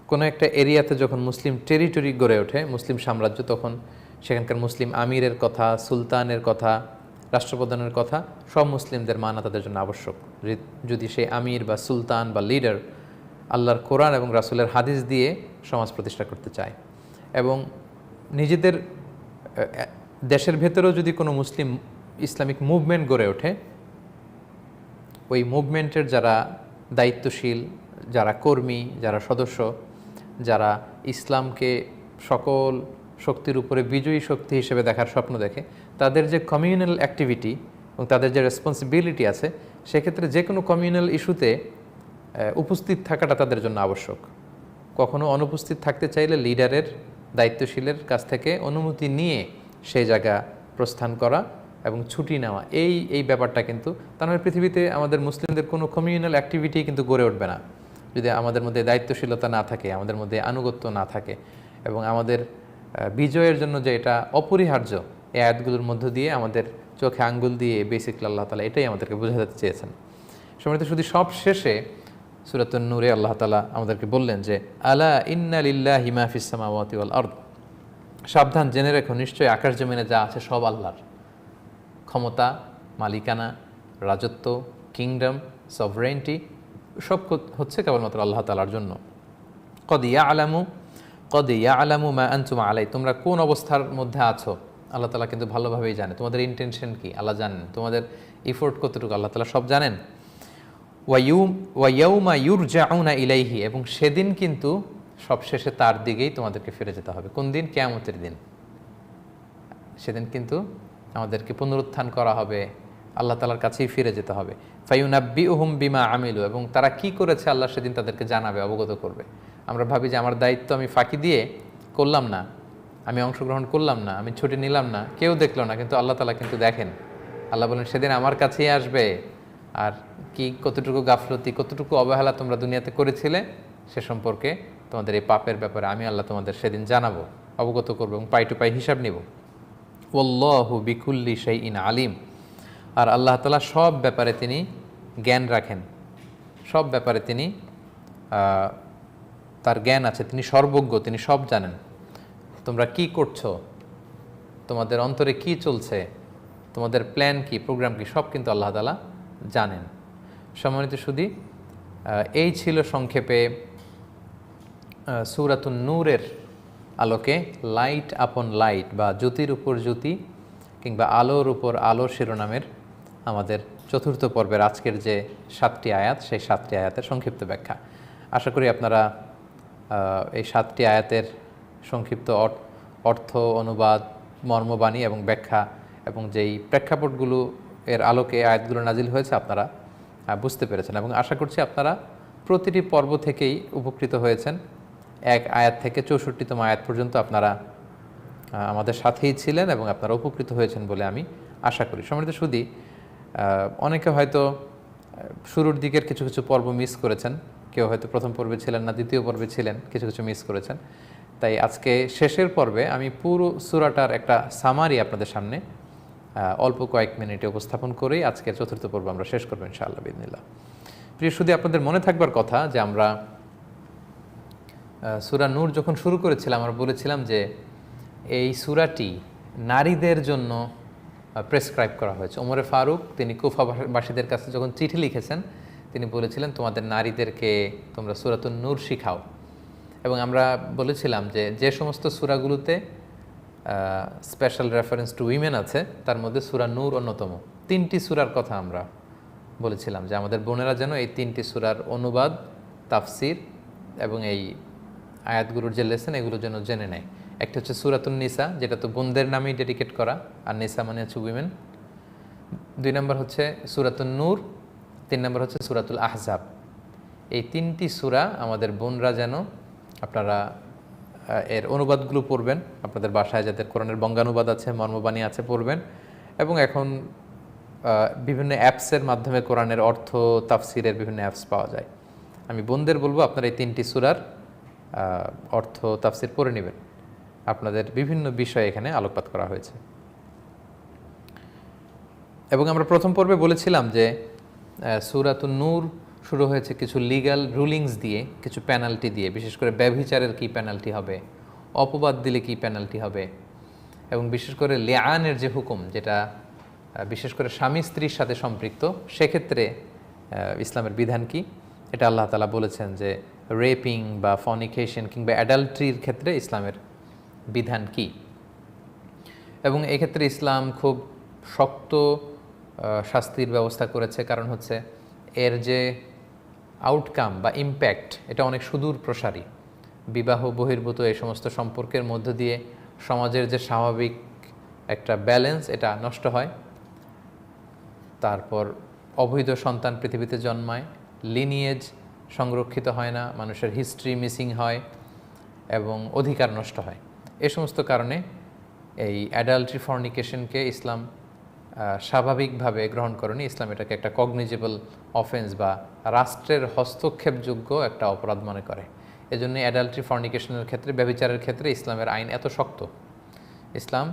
S1: কোনো একটা এরিয়াতে যখন মুসলিম টেরিটরি গড়ে ওঠে, মুসলিম সাম্রাজ্য, তখন সেখানকার মুসলিম আমিরের কথা, সুলতানের কথা, রাষ্ট্রপ্রধানের কথা সব মুসলিমদের মানা তাদের জন্য আবশ্যক। যদি সেই আমির বা সুলতান বা লিডার আল্লাহর কোরআন এবং রাসূলের হাদিস দিয়ে সমাজ প্রতিষ্ঠা করতে চায়, এবং নিজেদের দেশের ভেতরেও যদি কোনো মুসলিম ইসলামিক মুভমেন্ট গড়ে ওঠে, ওই মুভমেন্টের যারা দায়িত্বশীল, যারা কর্মী, যারা সদস্য, যারা ইসলামকে সকল শক্তির উপরে বিজয়ী শক্তি হিসেবে দেখার স্বপ্ন দেখে, তাদের যে কমিউনাল অ্যাক্টিভিটি এবং তাদের যে রেসপন্সিবিলিটি আছে, সেক্ষেত্রে যে কোনো কমিউনাল ইস্যুতে উপস্থিত থাকাটা তাদের জন্য আবশ্যক। কখনো অনুপস্থিত থাকতে চাইলে লিডারের, দায়িত্বশীলের কাছ থেকে অনুমতি নিয়ে সেই জায়গা প্রস্থান করা এবং ছুটি নেওয়া, এই ব্যাপারটা কিন্তু, তার মানে পৃথিবীতে আমাদের মুসলিমদের কোনো কমিউনাল অ্যাক্টিভিটি কিন্তু গড়ে উঠবে না যদি আমাদের মধ্যে দায়িত্বশীলতা না থাকে, আমাদের মধ্যে আনুগত্য না থাকে। এবং আমাদের বিজয়ের জন্য যে এটা অপরিহার্য, এই আয়াতগুলোর মধ্য দিয়ে আমাদের চোখে আঙ্গুল দিয়ে বেসিকলি আল্লাহ তাআলা এটাই আমাদেরকে বোঝাতে চেয়েছেন। সম্মানিত শুধু সব শেষে সূরাতুন নূরে আল্লাহ তাআলা আমাদেরকে বললেন যে আলা ইন্না লিল্লাহি মা ফিস সামাওয়াতি ওয়াল আরদ, সাবধান জেনে রেখো নিশ্চয়ই আকাশ জমিনে যা আছে সব আল্লাহর। ক্ষমতা, মালিকানা, রাজত্ব, কিংডম, সভরেন্টি সব হচ্ছে কেবলমাত্র আল্লাহ তাআলার জন্য। কদ ইয়ালামু মা আনতুম আলাই, তোমরা কোন অবস্থার মধ্যে আছো আল্লাহ তাআলা কিন্তু ভালোভাবেই জানে। তোমাদের ইন্টেনশন কি আল্লাহ জানেন, তোমাদের ইফোর্ট কতটুকু আল্লাহ তাআলা সব জানেন। ওয়া ইয়াউমা ইউরজাউনা ইলাইহি, এবং সেদিন কিন্তু সবশেষে তার দিকেই তোমাদেরকে ফিরে যেতে হবে। কোন দিন? কিয়ামতের দিন। সেদিন কিন্তু আমাদেরকে পুনরুত্থান করা হবে, আল্লাহ তাআলার কাছেই ফিরে যেতে হবে। ফায়ুনাব্বিউহুম বিমা আমিলু, এবং তারা কি করেছে আল্লাহ সেদিন তাদেরকে জানাবে, অবগত করবে। আমরা ভাবি যে আমার দায়িত্ব আমি ফাঁকি দিয়ে করলাম না, আমি অংশগ্রহণ করলাম না, আমি ছুটি নিলাম না, কেউ দেখলো না, কিন্তু আল্লাহ তাআলা কিন্তু দেখেন। আল্লাহ বলেন সেদিন আমার কাছেই আসবে, আর কি কতটুকু গাফলতি, কতটুকু অবহেলা তোমরা দুনিয়াতে করেছিলে সে সম্পর্কে, তোমাদের এই পাপের ব্যাপারে আমি আল্লাহ তোমাদের সেদিন জানাবো, অবগত করবো এবং পাই টু পাই হিসাব নিব। ওয়াল্লাহু বিকুল্লি শাইইন আলিম, আর আল্লাহ তাআলা সব ব্যাপারে তিনি জ্ঞান রাখেন, সব ব্যাপারে তিনি তার জ্ঞান আছে, তিনি সর্বজ্ঞ, তিনি সব জানেন। তোমরা কি করছো, তোমাদের অন্তরে কি চলছে, তোমাদের প্ল্যান কি, প্রোগ্রাম কি, সব কিন্তু আল্লাহ তাআলা জানেন। সম্মানিত শুধু এই ছিল সংক্ষেপে সূরাতুন নূরের আলোকে লাইট আপন লাইট বা জ্যোতির উপর জ্যোতি কিংবা আলোর উপর আলো শিরোনামের আমাদের চতুর্থ পর্বের আজকের যে 7টি আয়াত, সেই 7টি আয়াতের সংক্ষিপ্ত ব্যাখ্যা। আশা করি আপনারা এই 7টি আয়াতের সংক্ষিপ্ত অর্থ, অনুবাদ, মর্মবাণী এবং ব্যাখ্যা এবং যেই প্রেক্ষাপটগুলো এর আলোকে আয়াতগুলো নাজিল হয়েছে আপনারা বুঝতে পেরেছেন, এবং আশা করছি আপনারা প্রতিটি পর্ব থেকেই উপকৃত হয়েছেন। এক আয়াত থেকে 64তম আয়াত পর্যন্ত আপনারা আমাদের সাথেই ছিলেন এবং আপনারা উপকৃত হয়েছেন বলে আমি আশা করি। সম্মানিত সুধী, অনেকে হয়তো শুরুর দিকের কিছু কিছু পর্ব মিস করেছেন, কেউ হয়তো প্রথম পর্বে ছিলেন না, দ্বিতীয় পর্বে ছিলেন, কিছু কিছু মিস করেছেন। তাই আজকে শেষের পর্বে আমি পুরো সূরাটার একটা সামারি আপনাদের সামনে অল্প কয়েক মিনিটে উপস্থাপন করেই আজকের চতুর্থ পর্ব আমরা শেষ করবো ইনশাআল্লাহ বিইذনিল্লাহ। প্রিয় সুধী, আপনাদের মনে থাকবার কথা যে আমরা সূরা নূর যখন শুরু করেছিলাম আমরা বলেছিলাম যে এই সূরাটি নারীদের জন্য প্রেসক্রাইব করা হয়েছে। ওমরে ফারুক তিনি কুফাবাসীদের কাছে যখন চিঠি লিখেছেন তিনি বলেছিলেন তোমাদের নারীদেরকে তোমরা সূরাতুন নূর শিখাও। এবং আমরা বলেছিলাম যে যে সমস্ত সূরাগুলোতে স্পেশাল রেফারেন্স টু উইমেন আছে তার মধ্যে সূরা নূর অন্যতম। 3টি সূরার কথা আমরা বলেছিলাম যে আমাদের বোনেরা যেন এই 3টি সূরার অনুবাদ, তাফসির এবং এই আয়াতগুলোর যে লেসন এগুলো যেন জেনে নেয়। একটা হচ্ছে সূরাতুন নিসা, যেটা তো বোনদের নামেই ডেডিকেট করা, আর নিসা মানে হচ্ছে উইমেন। 2 নম্বর হচ্ছে সূরাতুন নূর, 3 নম্বর হচ্ছে সূরাতুল আহজাব। এই 3টি সূরা আমাদের বোনরা যেন আপনারা এর অনুবাদগুলো পড়বেন, আপনাদের বাসায় যাদের কোরআনের বঙ্গানুবাদ আছে, মর্মবাণী আছে পড়বেন। এবং এখন বিভিন্ন অ্যাপসের মাধ্যমে কোরআনের অর্থ তাফসিরের বিভিন্ন অ্যাপস পাওয়া যায়। আমি বোনদের বলবো আপনারা এই 3টি সূরার অর্থ তাফসির পড়ে নেবেন। আপনাদের বিভিন্ন বিষয় এখানে আলোকপাত করা হয়েছে। এবং আমরা প্রথম পর্বে বলেছিলাম যে সূরাতুন নূর শুরু হয়েছে কিছু লিগ্যাল রুলিংস দিয়ে, কিছু পেনাল্টি দিয়ে, বিশেষ করে ব্যভিচারের কী পেনাল্টি হবে, অপবাদ দিলে কী পেনাল্টি হবে, এবং বিশেষ করে লিআনের যে হুকুম, যেটা বিশেষ করে স্বামী স্ত্রীর সাথে সম্পৃক্ত, সেক্ষেত্রে ইসলামের বিধান কি এটা আল্লাহ তাআলা বলেছেন যে রেপিং বা ফর্নিকেশন কিংবা অ্যাডাল্ট্রির ক্ষেত্রে ইসলামের বিধান কি। এবং এক্ষেত্রে ইসলাম খুব শক্ত শাস্তির ব্যবস্থা করেছে, কারণ হচ্ছে এর যে আউটকাম বা ইম্প্যাক্ট এটা অনেক সুদূর প্রসারী। বিবাহ বহির্ভূত এই সমস্ত সম্পর্কের মধ্য দিয়ে সমাজের যে স্বাভাবিক একটা ব্যালেন্স এটা নষ্ট হয়। তারপর অবৈধ সন্তান পৃথিবীতে জন্মায়, লিনিয়েজ সংরক্ষিত হয় না, মানুষের হিস্ট্রি মিসিং হয় এবং অধিকার নষ্ট হয়। এ সমস্ত কারণে এই অ্যাডাল্ট্রি ফর্নিকেশনকে ইসলাম স্বাভাবিকভাবে গ্রহণ করেনি। ইসলাম এটাকে একটা কগনিজেবল অফেন্স বা রাষ্ট্রের হস্তক্ষেপযোগ্য একটা অপরাধ মনে করে। এজন্য অ্যাডাল্ট্রি ফর্নিকেশনের ক্ষেত্রে, ব্যভিচারের ক্ষেত্রে ইসলামের আইন এত শক্ত। ইসলাম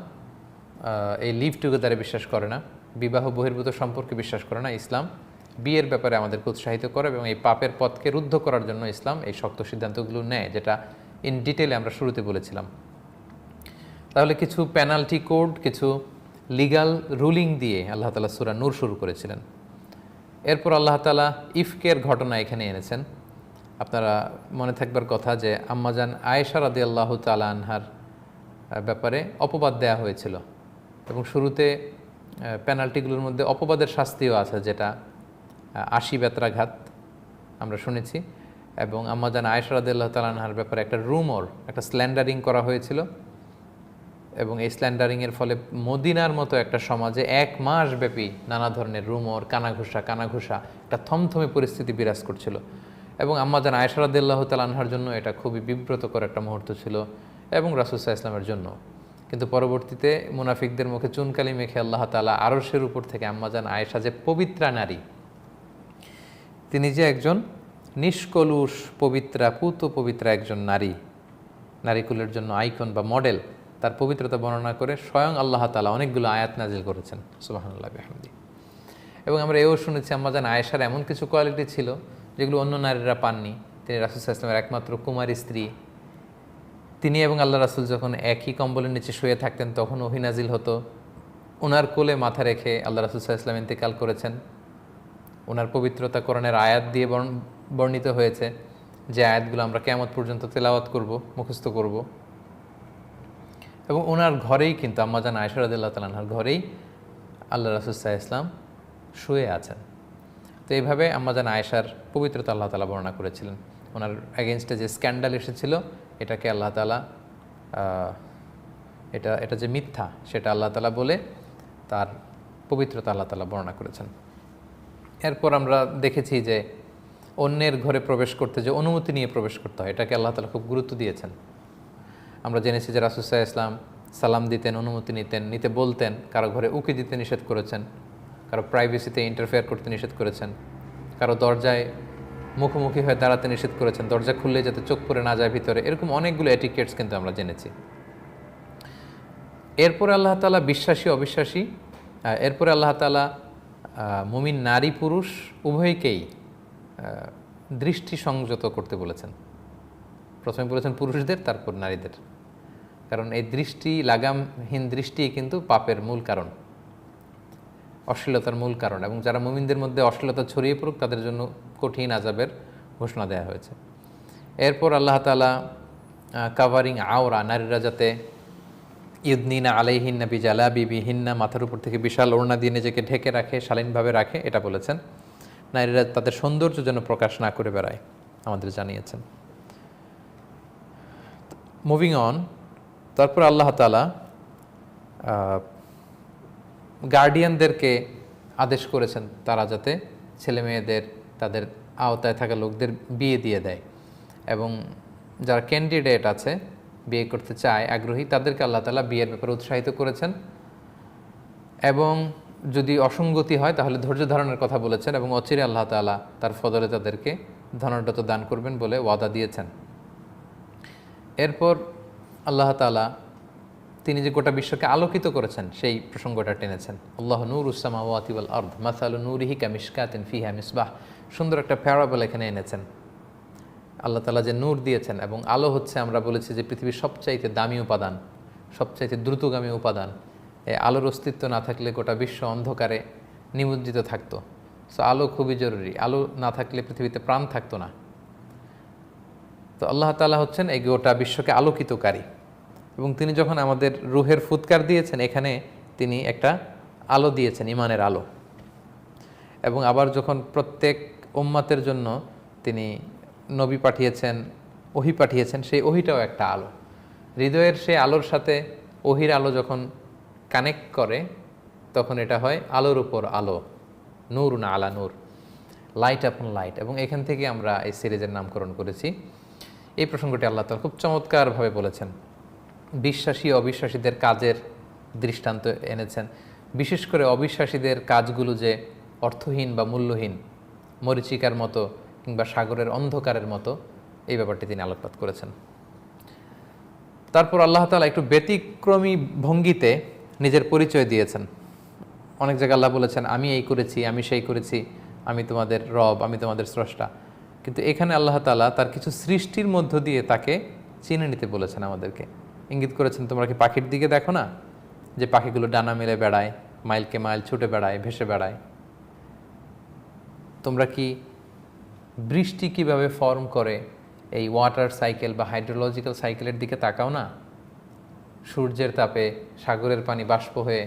S1: এই লিভ টুগেদারে বিশ্বাস করে না, বিবাহ বহির্ভূত সম্পর্কে বিশ্বাস করে না। ইসলাম বিয়ের ব্যাপারে আমাদেরকে উৎসাহিত করে এবং এই পাপের পথকে রুদ্ধ করার জন্য ইসলাম এই শক্ত সিদ্ধান্তগুলো নেয়, যেটা ইন ডিটেলে আমরা শুরুতে বলেছিলাম। তাহলে কিছু পেনাল্টি কোড, কিছু লিগাল রুলিং দিয়ে আল্লাহ তাআলা সূরা নূর শুরু করেছিলেন। এরপর আল্লাহ তাআলা ইফকের ঘটনা এখানে এনেছেন। আপনারা মনে থাকবার কথা যে আম্মাজান আয়েশা রাদিয়াল্লাহু তাআলা আনহার ব্যাপারে অপবাদ দেয়া হয়েছিল এবং শুরুতে পেনাল্টিগুলোর মধ্যে অপবাদের শাস্তিও আছে, যেটা 80 বেত্রাঘাত আমরা শুনেছি। এবং আম্মাজান আয়েশা রাদিয়াল্লাহু তাআলা আনহার ব্যাপারে একটা রুমর, একটা স্ল্যান্ডারিং করা হয়েছিল এবং এই স্ল্যান্ডারিংয়ের ফলে মদিনার মতো একটা সমাজে 1 মাস ব্যাপী নানা ধরনের রুমর, কানাঘুষা একটা থমথমে পরিস্থিতি বিরাজ করছিল। এবং আম্মাজান আয়েশা রাদিয়াল্লাহু তাআলা আনহার জন্য এটা খুবই বিব্রতকর একটা মুহূর্ত ছিল এবং রাসূল সাল্লাল্লাহু আলাইহি ওয়াসাল্লামের জন্য। কিন্তু পরবর্তীতে মুনাফিকদের মুখে চুনকালি মেখে আল্লাহ তাআলা আরশের উপর থেকে আম্মাজান আয়েশা যে পবিত্রা নারী, তিনি যে একজন নিষ্কলুষ পবিত্রা, পুত পবিত্রা একজন নারীকুলের জন্য আইকন বা মডেল, তার পবিত্রতা বর্ণনা করে স্বয়ং আল্লাহ তাআলা অনেকগুলো আয়াত নাজিল করেছেন, সুবহানাল্লাহ বিহামদি। এবং আমরা এও শুনেছি আম্মাজান আয়েশার এমন কিছু কোয়ালিটি ছিল যেগুলো অন্য নারীরা পাননি। তিনি রাসূল সাল্লাল্লাহু আলাইহি ওয়াসাল্লামের একমাত্র কুমারী স্ত্রী। তিনি এবং আল্লাহ রাসূল যখন একই কম্বলের নিচে শুয়ে থাকতেন তখন ওহী নাজিল হতো। ওনার কোলে মাথা রেখে আল্লাহ রাসূল সাল্লাল্লাহু আলাইহি ওয়াসাল্লাম ইন্তেকাল করেছেন। ওনার পবিত্রতা কোরআনের আয়াত দিয়ে বর্ণিত হয়েছে, যে আয়াতগুলো আমরা কিয়ামত পর্যন্ত তেলাওয়াত করব, মুখস্থ করব। এবং ওনার ঘরেই কিন্তু আম্মাজান আয়েশা রাদিয়াল্লাহু তাআলা আনহার ঘরেই আল্লাহ রাসূল সাল্লাল্লাহু আলাইহি ওয়াসাল্লাম শুয়ে আছেন। তো এইভাবে আম্মাজান আয়েশার পবিত্রতা আল্লাহ তাআলা বর্ণনা করেছিলেন। ওনার এগেনস্টে যে স্ক্যান্ডাল এসেছিল এটাকে আল্লাহ তাআলা এটা যে মিথ্যা সেটা আল্লাহ তাআলা বলে তার পবিত্রতা আল্লাহ তাআলা বর্ণনা করেছেন। এরপর আমরা দেখেছি যে অন্যের ঘরে প্রবেশ করতে যে অনুমতি নিয়ে প্রবেশ করতে হয়, এটাকে আল্লাহ তাআলা খুব গুরুত্ব দিয়েছেন। আমরা জেনেছি যে রাসূল সাল্লাল্লাহু আলাইহি ওয়াসাল্লাম সালাম দিতেন, অনুমতি নিতে বলতেন, কারো ঘরে উকি দিতে নিষেধ করেছেন, কারো প্রাইভেসিতে ইন্টারফেয়ার করতে নিষেধ করেছেন, কারো দরজায় মুখোমুখি হয়ে দাঁড়াতে নিষেধ করেছেন, দরজা খুললে যাতে চোখ পড়ে না যায় ভিতরে। এরকম অনেকগুলো এটিকেটস কিন্তু আমরা জেনেছি। এরপরে আল্লাহ তাআলা বিশ্বাসী অবিশ্বাসী, এরপরে আল্লাহ তাআলা মুমিন নারী পুরুষ উভয়কেই দৃষ্টি সংযত করতে বলেছেন। প্রথমে বলেছেন পুরুষদের, তারপর নারীদের, কারণ এই দৃষ্টি, লাগামহীন দৃষ্টি কিন্তু পাপের মূল কারণ, অশ্লীলতার মূল কারণ, এবং যারা মুমিনদের মধ্যে অশ্লীলতা ছড়িয়ে পড়ুক তাদের জন্য কঠিন আযাবের ঘোষণা দেওয়া হয়েছে। এরপর আল্লাহ তাআলা কাভারিং আওরা, নারীরা যাতে ইউদনিনা আলাইহিন্না বিজালাবিবিহিন্না, মাথার উপর থেকে বিশাল ওড়না দিয়ে নিজেকে ঢেকে রাখে, শালীনভাবে রাখে, এটা বলেছেন। নারীরা তাদের সৌন্দর্য যেন প্রকাশ না করে বেড়ায়, আমাদের জানিয়েছেন। মুভিং অন, তারপর আল্লাহ তাআলা গার্ডিয়ানদেরকে আদেশ করেছেন তারা যাতে ছেলে মেয়েদের, তাদের আওতায় থাকা লোকদের বিয়ে দিয়ে দেয়, এবং যারা ক্যান্ডিডেট আছে, বিয়ে করতে চায়, আগ্রহী, তাদেরকে আল্লাহ তাআলা বিয়ের ব্যাপারে উৎসাহিত করেছেন, এবং যদি অসঙ্গতি হয় তাহলে ধৈর্য ধারণের কথা বলেছেন, এবং অচিরে আল্লাহ তাআলা তার ফদলে তাদেরকে ধনাঢ্যতা দান করবেন বলে ওয়াদা দিয়েছেন। এরপর আল্লাহ তাআলা তিনি যে গোটা বিশ্বকে আলোকিত করেছেন সেই প্রসঙ্গটা টেনেছেন। আল্লাহ নূরুস সামাওয়াতি ওয়াল আরদ মাসালু নূরিহি কামিশকাতিন ফিহা মিসবাহ, সুন্দর একটা প্যারাবল এখানে এনেছেন। আল্লাহ তাআলা যে নূর দিয়েছেন, এবং আলো হচ্ছে, আমরা বলেছি যে পৃথিবীর সবচাইতে দামি উপাদান, সবচাইতে দ্রুতগামী উপাদান। এই আলোর অস্তিত্ব না থাকলে গোটা বিশ্ব অন্ধকারে নিমজ্জিত থাকতো। সো আলো খুবই জরুরি, আলো না থাকলে পৃথিবীতে প্রাণ থাকতো না। তো আল্লাহ তাআলা হচ্ছেন এই গোটা বিশ্বকে আলোকিতকারী, এবং তিনি যখন আমাদের রুহের ফুৎকার দিয়েছেন, এখানে তিনি একটা আলো দিয়েছেন, ঈমানের আলো। এবং আবার যখন প্রত্যেক উম্মতের জন্য তিনি নবী পাঠিয়েছেন, ওহী পাঠিয়েছেন, সেই ওহীটাও একটা আলো। হৃদয়ের সেই আলোর সাথে ওহীর আলো যখন কানেক্ট করে, তখন এটা হয় আলোর উপর আলো, নূরুন আলা নূর, লাইট আপন লাইট। এবং এখান থেকে আমরা এই সিরিজের নামকরণ করেছি। এই প্রসঙ্গটি আল্লাহ তাআলা খুব চমৎকারভাবে বলেছেন। বিশ্বাসী অবিশ্বাসীদের কাজের দৃষ্টান্ত এনেছেন, বিশেষ করে অবিশ্বাসীদের কাজগুলো যে অর্থহীন বা মূল্যহীন, মরীচিকার মতো কিংবা সাগরের অন্ধকারের মতো, এই ব্যাপারটি তিনি আলোকপাত করেছেন। তারপর আল্লাহ তাআলা একটু ব্যতিক্রমী ভঙ্গিতে নিজের পরিচয় দিয়েছেন। অনেক জায়গায় আল্লাহ বলেছেন, আমি এই করেছি, আমি সেই করেছি, আমি তোমাদের রব, আমি তোমাদের স্রষ্টা। কিন্তু এখানে আল্লাহ তাআলা তার কিছু সৃষ্টির মধ্য দিয়ে তাকে চিনে নিতে বলেছেন, আমাদেরকে ইঙ্গিত করেছেন, তোমরা কি পাখির দিকে দেখো না, যে পাখিগুলো ডানা মেলে বেড়ায়, মাইলকে মাইল ছুটে বেড়ায়, ভেসে বেড়ায়? তোমরা কি বৃষ্টি কিভাবে ফর্ম করে এই ওয়াটার সাইকেল বা হাইড্রোলজিক্যাল সাইকেলের দিকে তাকাও না? সূর্যের তাপে সাগরের পানি বাষ্প হয়ে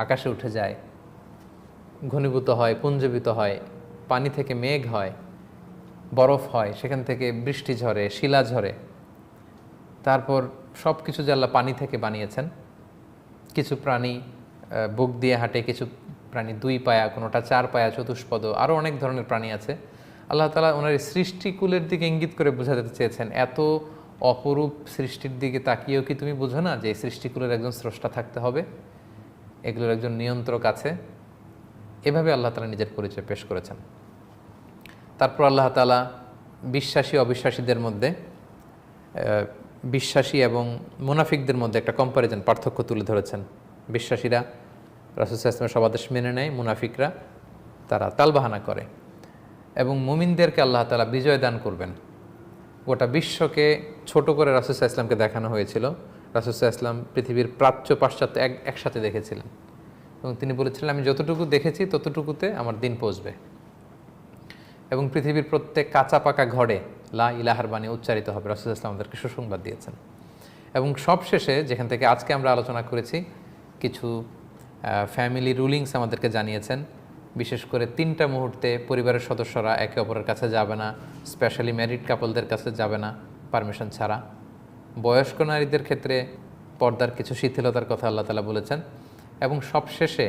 S1: আকাশে উঠে যায়, ঘনীভূত হয়, পুঞ্জীভূত হয়, পানি থেকে মেঘ হয়, বরফ হয়, সেখান থেকে বৃষ্টি ঝরে, শিলা ঝরে। তারপর সব কিছু যে আল্লাহ পানি থেকে বানিয়েছেন। কিছু প্রাণী বুক দিয়ে হাঁটে, কিছু প্রাণী দুই পায়া, কোনোটা চার পায়া, চতুষ্পদ, আরও অনেক ধরনের প্রাণী আছে। আল্লাহ তাআলা ওনার সৃষ্টিকুলের দিকে ইঙ্গিত করে বোঝাতে চেয়েছেন, এত অপরূপ সৃষ্টির দিকে তাকিয়েও কি তুমি বুঝো না যে এই সৃষ্টিকুলের একজন স্রষ্টা থাকতে হবে, এগুলোর একজন নিয়ন্ত্রক আছে? এভাবে আল্লাহ তাআলা নিজের পরিচয় পেশ করেছেন। তারপর আল্লাহ তাআলা বিশ্বাসী অবিশ্বাসীদের মধ্যে, বিশ্বাসী এবং মুনাফিকদের মধ্যে একটা কম্প্যারিজন, পার্থক্য তুলে ধরেছেন। বিশ্বাসীরা রাসূল সাল্লাল্লাহু আলাইহি ওয়াসাল্লামের সব আদেশ মেনে নেয়, মুনাফিকরা তারা তালবাহানা করে। এবং মুমিনদেরকে আল্লাহ তাআলা বিজয় দান করবেন। গোটা বিশ্বকে ছোট করে রাসূল সাল্লাল্লাহু আলাইহি ওয়াসাল্লামকে দেখানো হয়েছিল। রাসূল সাল্লাল্লাহু আলাইহি ওয়াসাল্লাম পৃথিবীর প্রাচ্য পাশ্চাত্য একসাথে দেখেছিলেন, এবং তিনি বলেছিলেন, আমি যতটুকু দেখেছি ততটুকুতে আমার দিন পৌঁছবে। এবং পৃথিবীর প্রত্যেক কাঁচা পাকা ঘরে লা ইলাহার বাণী উচ্চারিত হবে। রাসূল সাল্লাল্লাহু আলাইহি ওয়াসাল্লাম আমাদেরকে সুসংবাদ দিয়েছেন। এবং সবশেষে, যেখান থেকে আজকে আমরা আলোচনা করেছি, কিছু ফ্যামিলি রুলিংস আমাদেরকে জানিয়েছেন। বিশেষ করে 3টা মুহূর্তে পরিবারের সদস্যরা একে অপরের কাছে যাবে না, স্পেশালি ম্যারিড কাপলদের কাছে যাবে না পারমিশন ছাড়া। বয়স্ক নারীদের ক্ষেত্রে পর্দার কিছু শিথিলতার কথা আল্লাহ তাআলা বলেছেন। এবং সবশেষে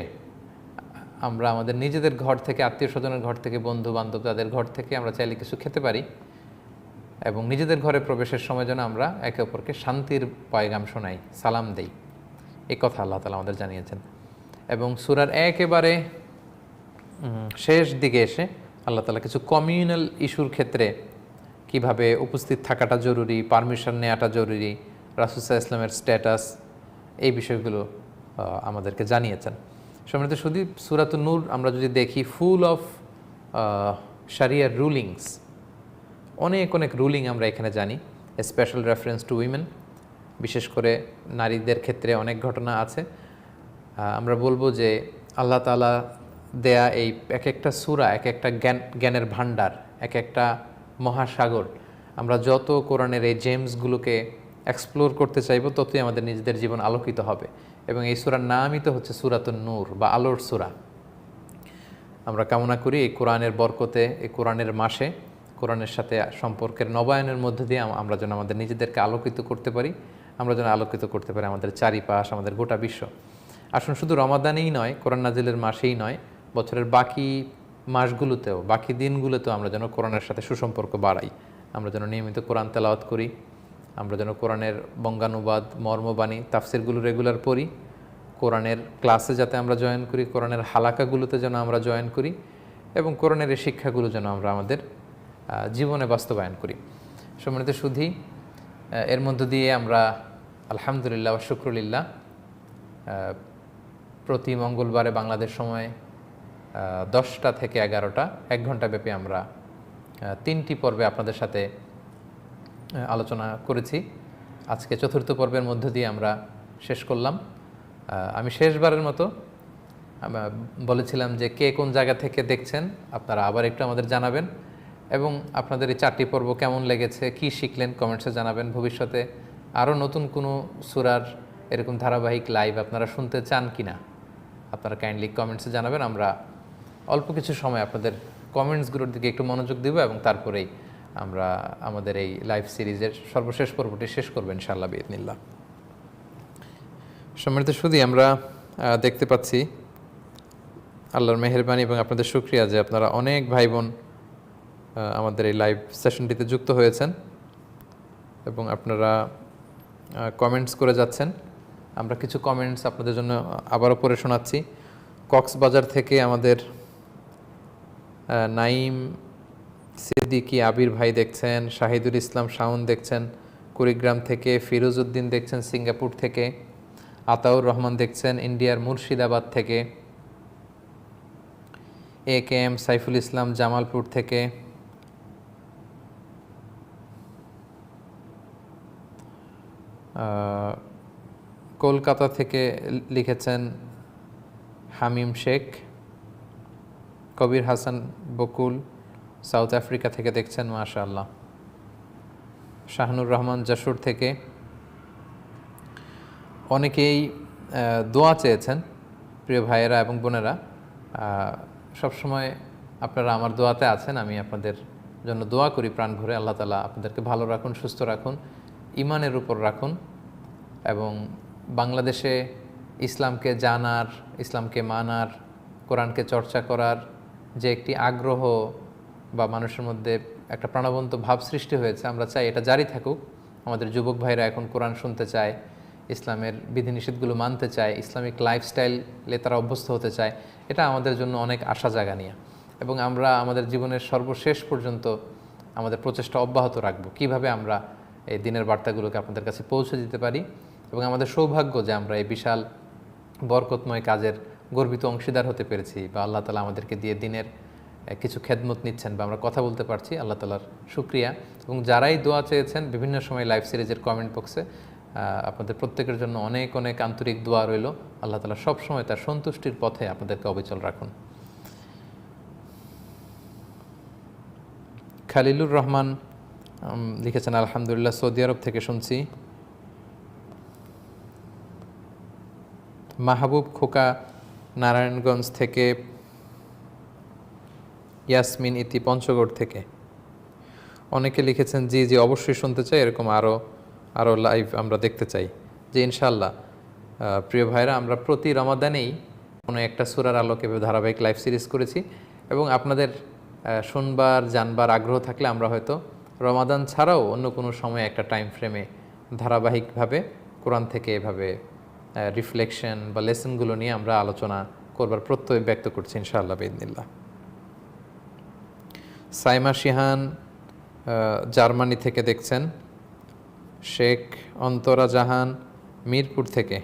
S1: আমরা আমাদের নিজেদের ঘর থেকে, আত্মীয় স্বজনের ঘর থেকে, বন্ধু বান্ধব তাদের ঘর থেকে আমরা চাইলে কিছু খেতে পারি, এবং নিজেদের ঘরে প্রবেশের সময় যেন আমরা একে অপরকে শান্তির পয়গাম শোনাই, সালাম দেই, এই কথা আল্লাহ তাআলা আমাদের জানিয়েছেন। এবং সূরার একেবারে শেষ দিকে এসে আল্লাহ তাআলা কিছু কমিউনাল ইস্যুর ক্ষেত্রে কিভাবে উপস্থিত থাকাটা জরুরি, পারমিশন নেওয়াটা জরুরি, রাসূল সাল্লাল্লাহু আলাইহি ওয়াসাল্লামের স্ট্যাটাস, এই বিষয়গুলো আমাদেরকে জানিয়েছেন। সম্মানিত শুধু সূরাতুন নূর আমরা যদি দেখি, ফুল অফ শারিয়ার রুলিংস, অনেক অনেক রুলিং আমরা এখানে জানি। স্পেশাল রেফারেন্স টু উইমেন, বিশেষ করে নারীদের ক্ষেত্রে অনেক ঘটনা আছে। আমরা বলবো যে আল্লাহ তাআলা দেয়া এই এক একটা সূরা এক একটা জ্ঞানের ভাণ্ডার, এক একটা মহাসাগর। আমরা যত কোরআনের এই জেমসগুলোকে এক্সপ্লোর করতে চাইবো ততই আমাদের নিজেদের জীবন আলোকিত হবে। এবং এই সূরার নামই তো হচ্ছে সূরাতুন নূর বা আলোর সূরা। আমরা কামনা করি এই কোরআনের বরকতে, এই কোরআনের মাসে কোরআনের সাথে সম্পর্কের নবায়নের মধ্যে দিয়ে আমরা যেন আমাদের নিজেদেরকে আলোকিত করতে পারি, আমরা যেন আলোকিত করতে পারি আমাদের চারিপাশ, আমাদের গোটা বিশ্ব। আসুন শুধু রমাদানেই নয়, কোরআন নাজিলের মাসেই নয়, বছরের বাকি মাসগুলোতেও, বাকি দিনগুলোতেও আমরা যেন কোরআনের সাথে সুসম্পর্ক বাড়াই। আমরা যেন নিয়মিত কোরআন তেলাওয়াত করি, আমরা যেন কোরআনের বঙ্গানুবাদ, মর্মবাণী, তাফসিরগুলো রেগুলার পড়ি, কোরআনের ক্লাসে যাতে আমরা জয়েন করি, কোরআনের হালাকাগুলোতে যেন আমরা জয়েন করি, এবং কোরআনের এই শিক্ষাগুলো যেন আমরা আমাদের জীবনে বাস্তবায়ন করি। সম্মানিত সুধী, এর মধ্য দিয়ে আমরা আলহামদুলিল্লাহ ওয়া শুকরুলিল্লাহ প্রতি মঙ্গলবারে বাংলাদেশ সময় 10টা থেকে 11টা 1 ঘন্টা ব্যাপী আমরা 3টি পর্বে আপনাদের সাথে আলোচনা করেছি। আজকে 4র্থ পর্বের মধ্য দিয়ে আমরা শেষ করলাম। আমি শেষবারের মতো বলেছিলাম যে কে কোন জায়গা থেকে দেখছেন আপনারা আবার একটু আমাদের জানাবেন, এবং আপনাদের এই 4টি পর্ব কেমন লেগেছে, কি শিখলেন কমেন্টসে জানাবেন। ভবিষ্যতে আরও নতুন কোনো সূরার এরকম ধারাবাহিক লাইভ আপনারা শুনতে চান কি না আপনারা কাইন্ডলি কমেন্টসে জানাবেন। আমরা অল্প কিছু সময় আপনাদের কমেন্টসগুলোর দিকে একটু মনোযোগ দেব, এবং তারপরেই আমরা আমাদের এই লাইভ সিরিজের সর্বশেষ পর্বটি শেষ করব ইনশাআল্লাহ বিইذনিল্লাহ। সম্মানিত সুধী, আমরা দেখতে পাচ্ছি আল্লাহর মেহেরবানি এবং আপনাদের শুকরিয়া যে আপনারা অনেক ভাই বোন আমাদের এই লাইভ সেশনটিতে যুক্ত হয়েছেন এবং আপনারা কমেন্টস করে যাচ্ছেন। আমরা কিছু কমেন্টস আপনাদের জন্য আবারও পড়ে শোনাচ্ছি। কক্সবাজার থেকে আমাদের নাইম সিদ্দিকী আবির ভাই দেখছেন, শাহিদুল ইসলাম শাওন দেখছেন কুড়িগ্রাম থেকে, ফিরোজ উদ্দিন দেখছেন সিঙ্গাপুর থেকে, আতাউর রহমান দেখছেন ইন্ডিয়ার মুর্শিদাবাদ থেকে, এ কে এম সাইফুল ইসলাম জামালপুর থেকে, কলকাতা থেকে লিখেছেন হামিম শেখ, কবির হাসান বকুল সাউথ আফ্রিকা থেকে দেখছেন মাশাআল্লাহ, শাহনুর রহমান যশোর থেকে। অনেকেই দোয়া চেয়েছেন প্রিয় ভাইয়েরা এবং বোনেরা, সবসময় আপনারা আমার দোয়াতে আছেন। আমি আপনাদের জন্য দোয়া করি প্রাণ ভরে, আল্লাহ তাআলা আপনাদেরকে ভালো রাখুন, সুস্থ রাখুন, ইমানের উপর রাখুন, এবং বাংলাদেশে ইসলামকে জানার, ইসলামকে মানার, কোরআনকে চর্চা করার যে একটি আগ্রহ বা মানুষের মধ্যে একটা প্রাণবন্ত ভাব সৃষ্টি হয়েছে, আমরা চাই এটা জারি থাকুক। আমাদের যুবক ভাইরা এখন কোরআন শুনতে চায়, ইসলামের বিধিনিষেধগুলো মানতে চায়, ইসলামিক লাইফস্টাইলে তারা অভ্যস্ত হতে চায়। এটা আমাদের জন্য অনেক আশা জাগা নিয়ে, এবং আমরা আমাদের জীবনের সর্বশেষ পর্যন্ত আমাদের প্রচেষ্টা অব্যাহত রাখব কীভাবে আমরা এই দিনের বার্তাগুলোকে আপনাদের কাছে পৌঁছে দিতে পারি। এবং আমাদের সৌভাগ্য যে আমরা এই বিশাল বরকতময় কাজের গর্বিত অংশীদার হতে পেরেছি, বা আল্লাহ তাআলা আমাদেরকে দিয়ে দিনের কিছু খেদমত নিচ্ছেন, বা আমরা কথা বলতে পারছি। আল্লাহ তাআলার শুকরিয়া। এবং যারাই দোয়া চেয়েছেন বিভিন্ন সময় লাইভ সিরিজের কমেন্ট বক্সে, আপনাদের প্রত্যেকের জন্য অনেক অনেক আন্তরিক দোয়া রইল। আল্লাহ তাআলা সবসময় তার সন্তুষ্টির পথে আপনাদেরকে অবিচল রাখুন। খালিলুর রহমান লিখেছেন আলহামদুলিল্লাহ, সৌদি আরব থেকে শুনছি। মাহবুব খোকা নারায়ণগঞ্জ থেকে, ইয়াসমিন ইতি পঞ্চগড় থেকে অনেকে লিখেছেন জি জি অবশ্যই শুনতে চাই, এরকম আরও লাইভ আমরা দেখতে চাই। যে ইনশাআল্লাহ প্রিয় ভাইরা, আমরা প্রতি রমাদানেই কোনো একটা সূরার আলোকে ধারাবাহিক লাইভ সিরিজ করেছি, এবং আপনাদের শুনবার জানবার আগ্রহ থাকলে আমরা হয়তো রমাদান ছাড়াও অন্য কোনো সময় একটা টাইম ফ্রেমে ধারাবাহিকভাবে কোরআন থেকে এভাবে রিফ্লেকশন বা লেসনগুলো নিয়ে আমরা আলোচনা করবার প্রত্যয় ব্যক্ত করছি ইনশাআল্লাহ বিইذনিল্লাহ। সাইমা শিহান জার্মানি থেকে দেখছেন, শেখ অন্তরা জাহান মিরপুর থেকে,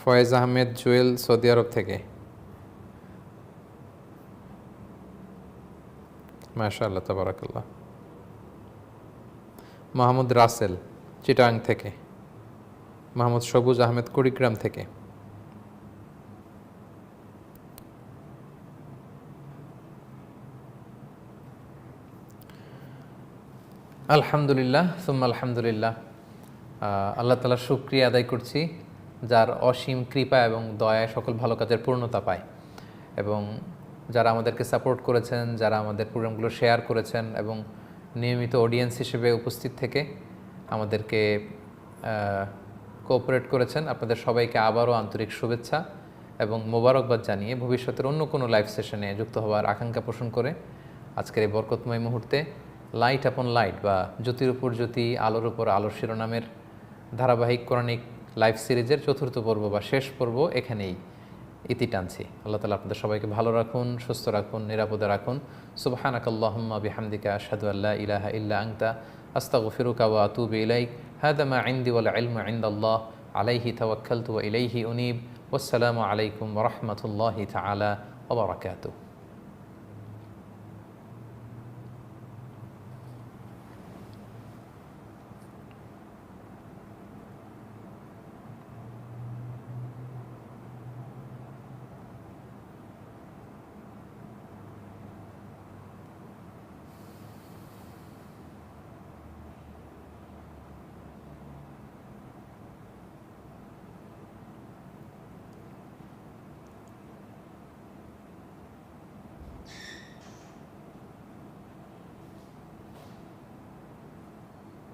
S1: ফয়েজ আহমেদ জুয়েল সৌদি আরব থেকে, মাশাআল্লাহ, তাবারাকাল্লাহ। মাহমুদ রাসেল চিটাং থেকে, মাহমুদ সবুজ আহমেদ কুড়িগ্রাম থেকে, আলহামদুলিল্লাহ সুম্মা আলহামদুলিল্লাহ। আল্লাহ তাআলার শুকরিয়া আদায় করছি, যার অসীম কৃপা এবং দয়ায় সকল ভালো কাজের পূর্ণতা পায়। এবং যারা আমাদেরকে সাপোর্ট করেছেন, যারা আমাদের প্রোগ্রামগুলো শেয়ার করেছেন এবং নিয়মিত অডিয়েন্স হিসেবে উপস্থিত থেকে আমাদেরকে কোঅপারেট করেছেন, আপনাদের সবাইকে আবারও আন্তরিক শুভেচ্ছা এবং মোবারকবাদ জানিয়ে ভবিষ্যতের অন্য কোনো লাইভ সেশনে যুক্ত হওয়ার আকাঙ্ক্ষা পোষণ করে আজকের এই বরকতময় মুহূর্তে লাইট আপন লাইট বা জ্যোতির উপর জ্যোতি, আলোর উপর আলোর শিরোনামের ধারাবাহিক কোরআনিক লাইভ সিরিজের চতুর্থ পর্ব বা শেষ পর্ব এখানেই ইতি টানছি। আল্লাহ তাআলা আপনাদের সবাইকে ভালো রাখুন, সুস্থ রাখুন, নিরাপদে রাখুন। সুবহানাকাল্লাহুম্মা বিহামদিকা আশহাদু আল্লা ইলাহা ইল্লা আনতা আস্তাগফিরুকা ওয়া আতুবু ইলাইক। হাযা মা ইনদি ওয়াল ইলমু ইনদাল্লাহ আলাইহি তাওয়াক্কালতু ওয়া ইলাইহি উনীব। ওয়াসসালামু আলাইকুম ওয়া রাহমাতুল্লাহি তাআলা ওয়া বারাকাতুহু।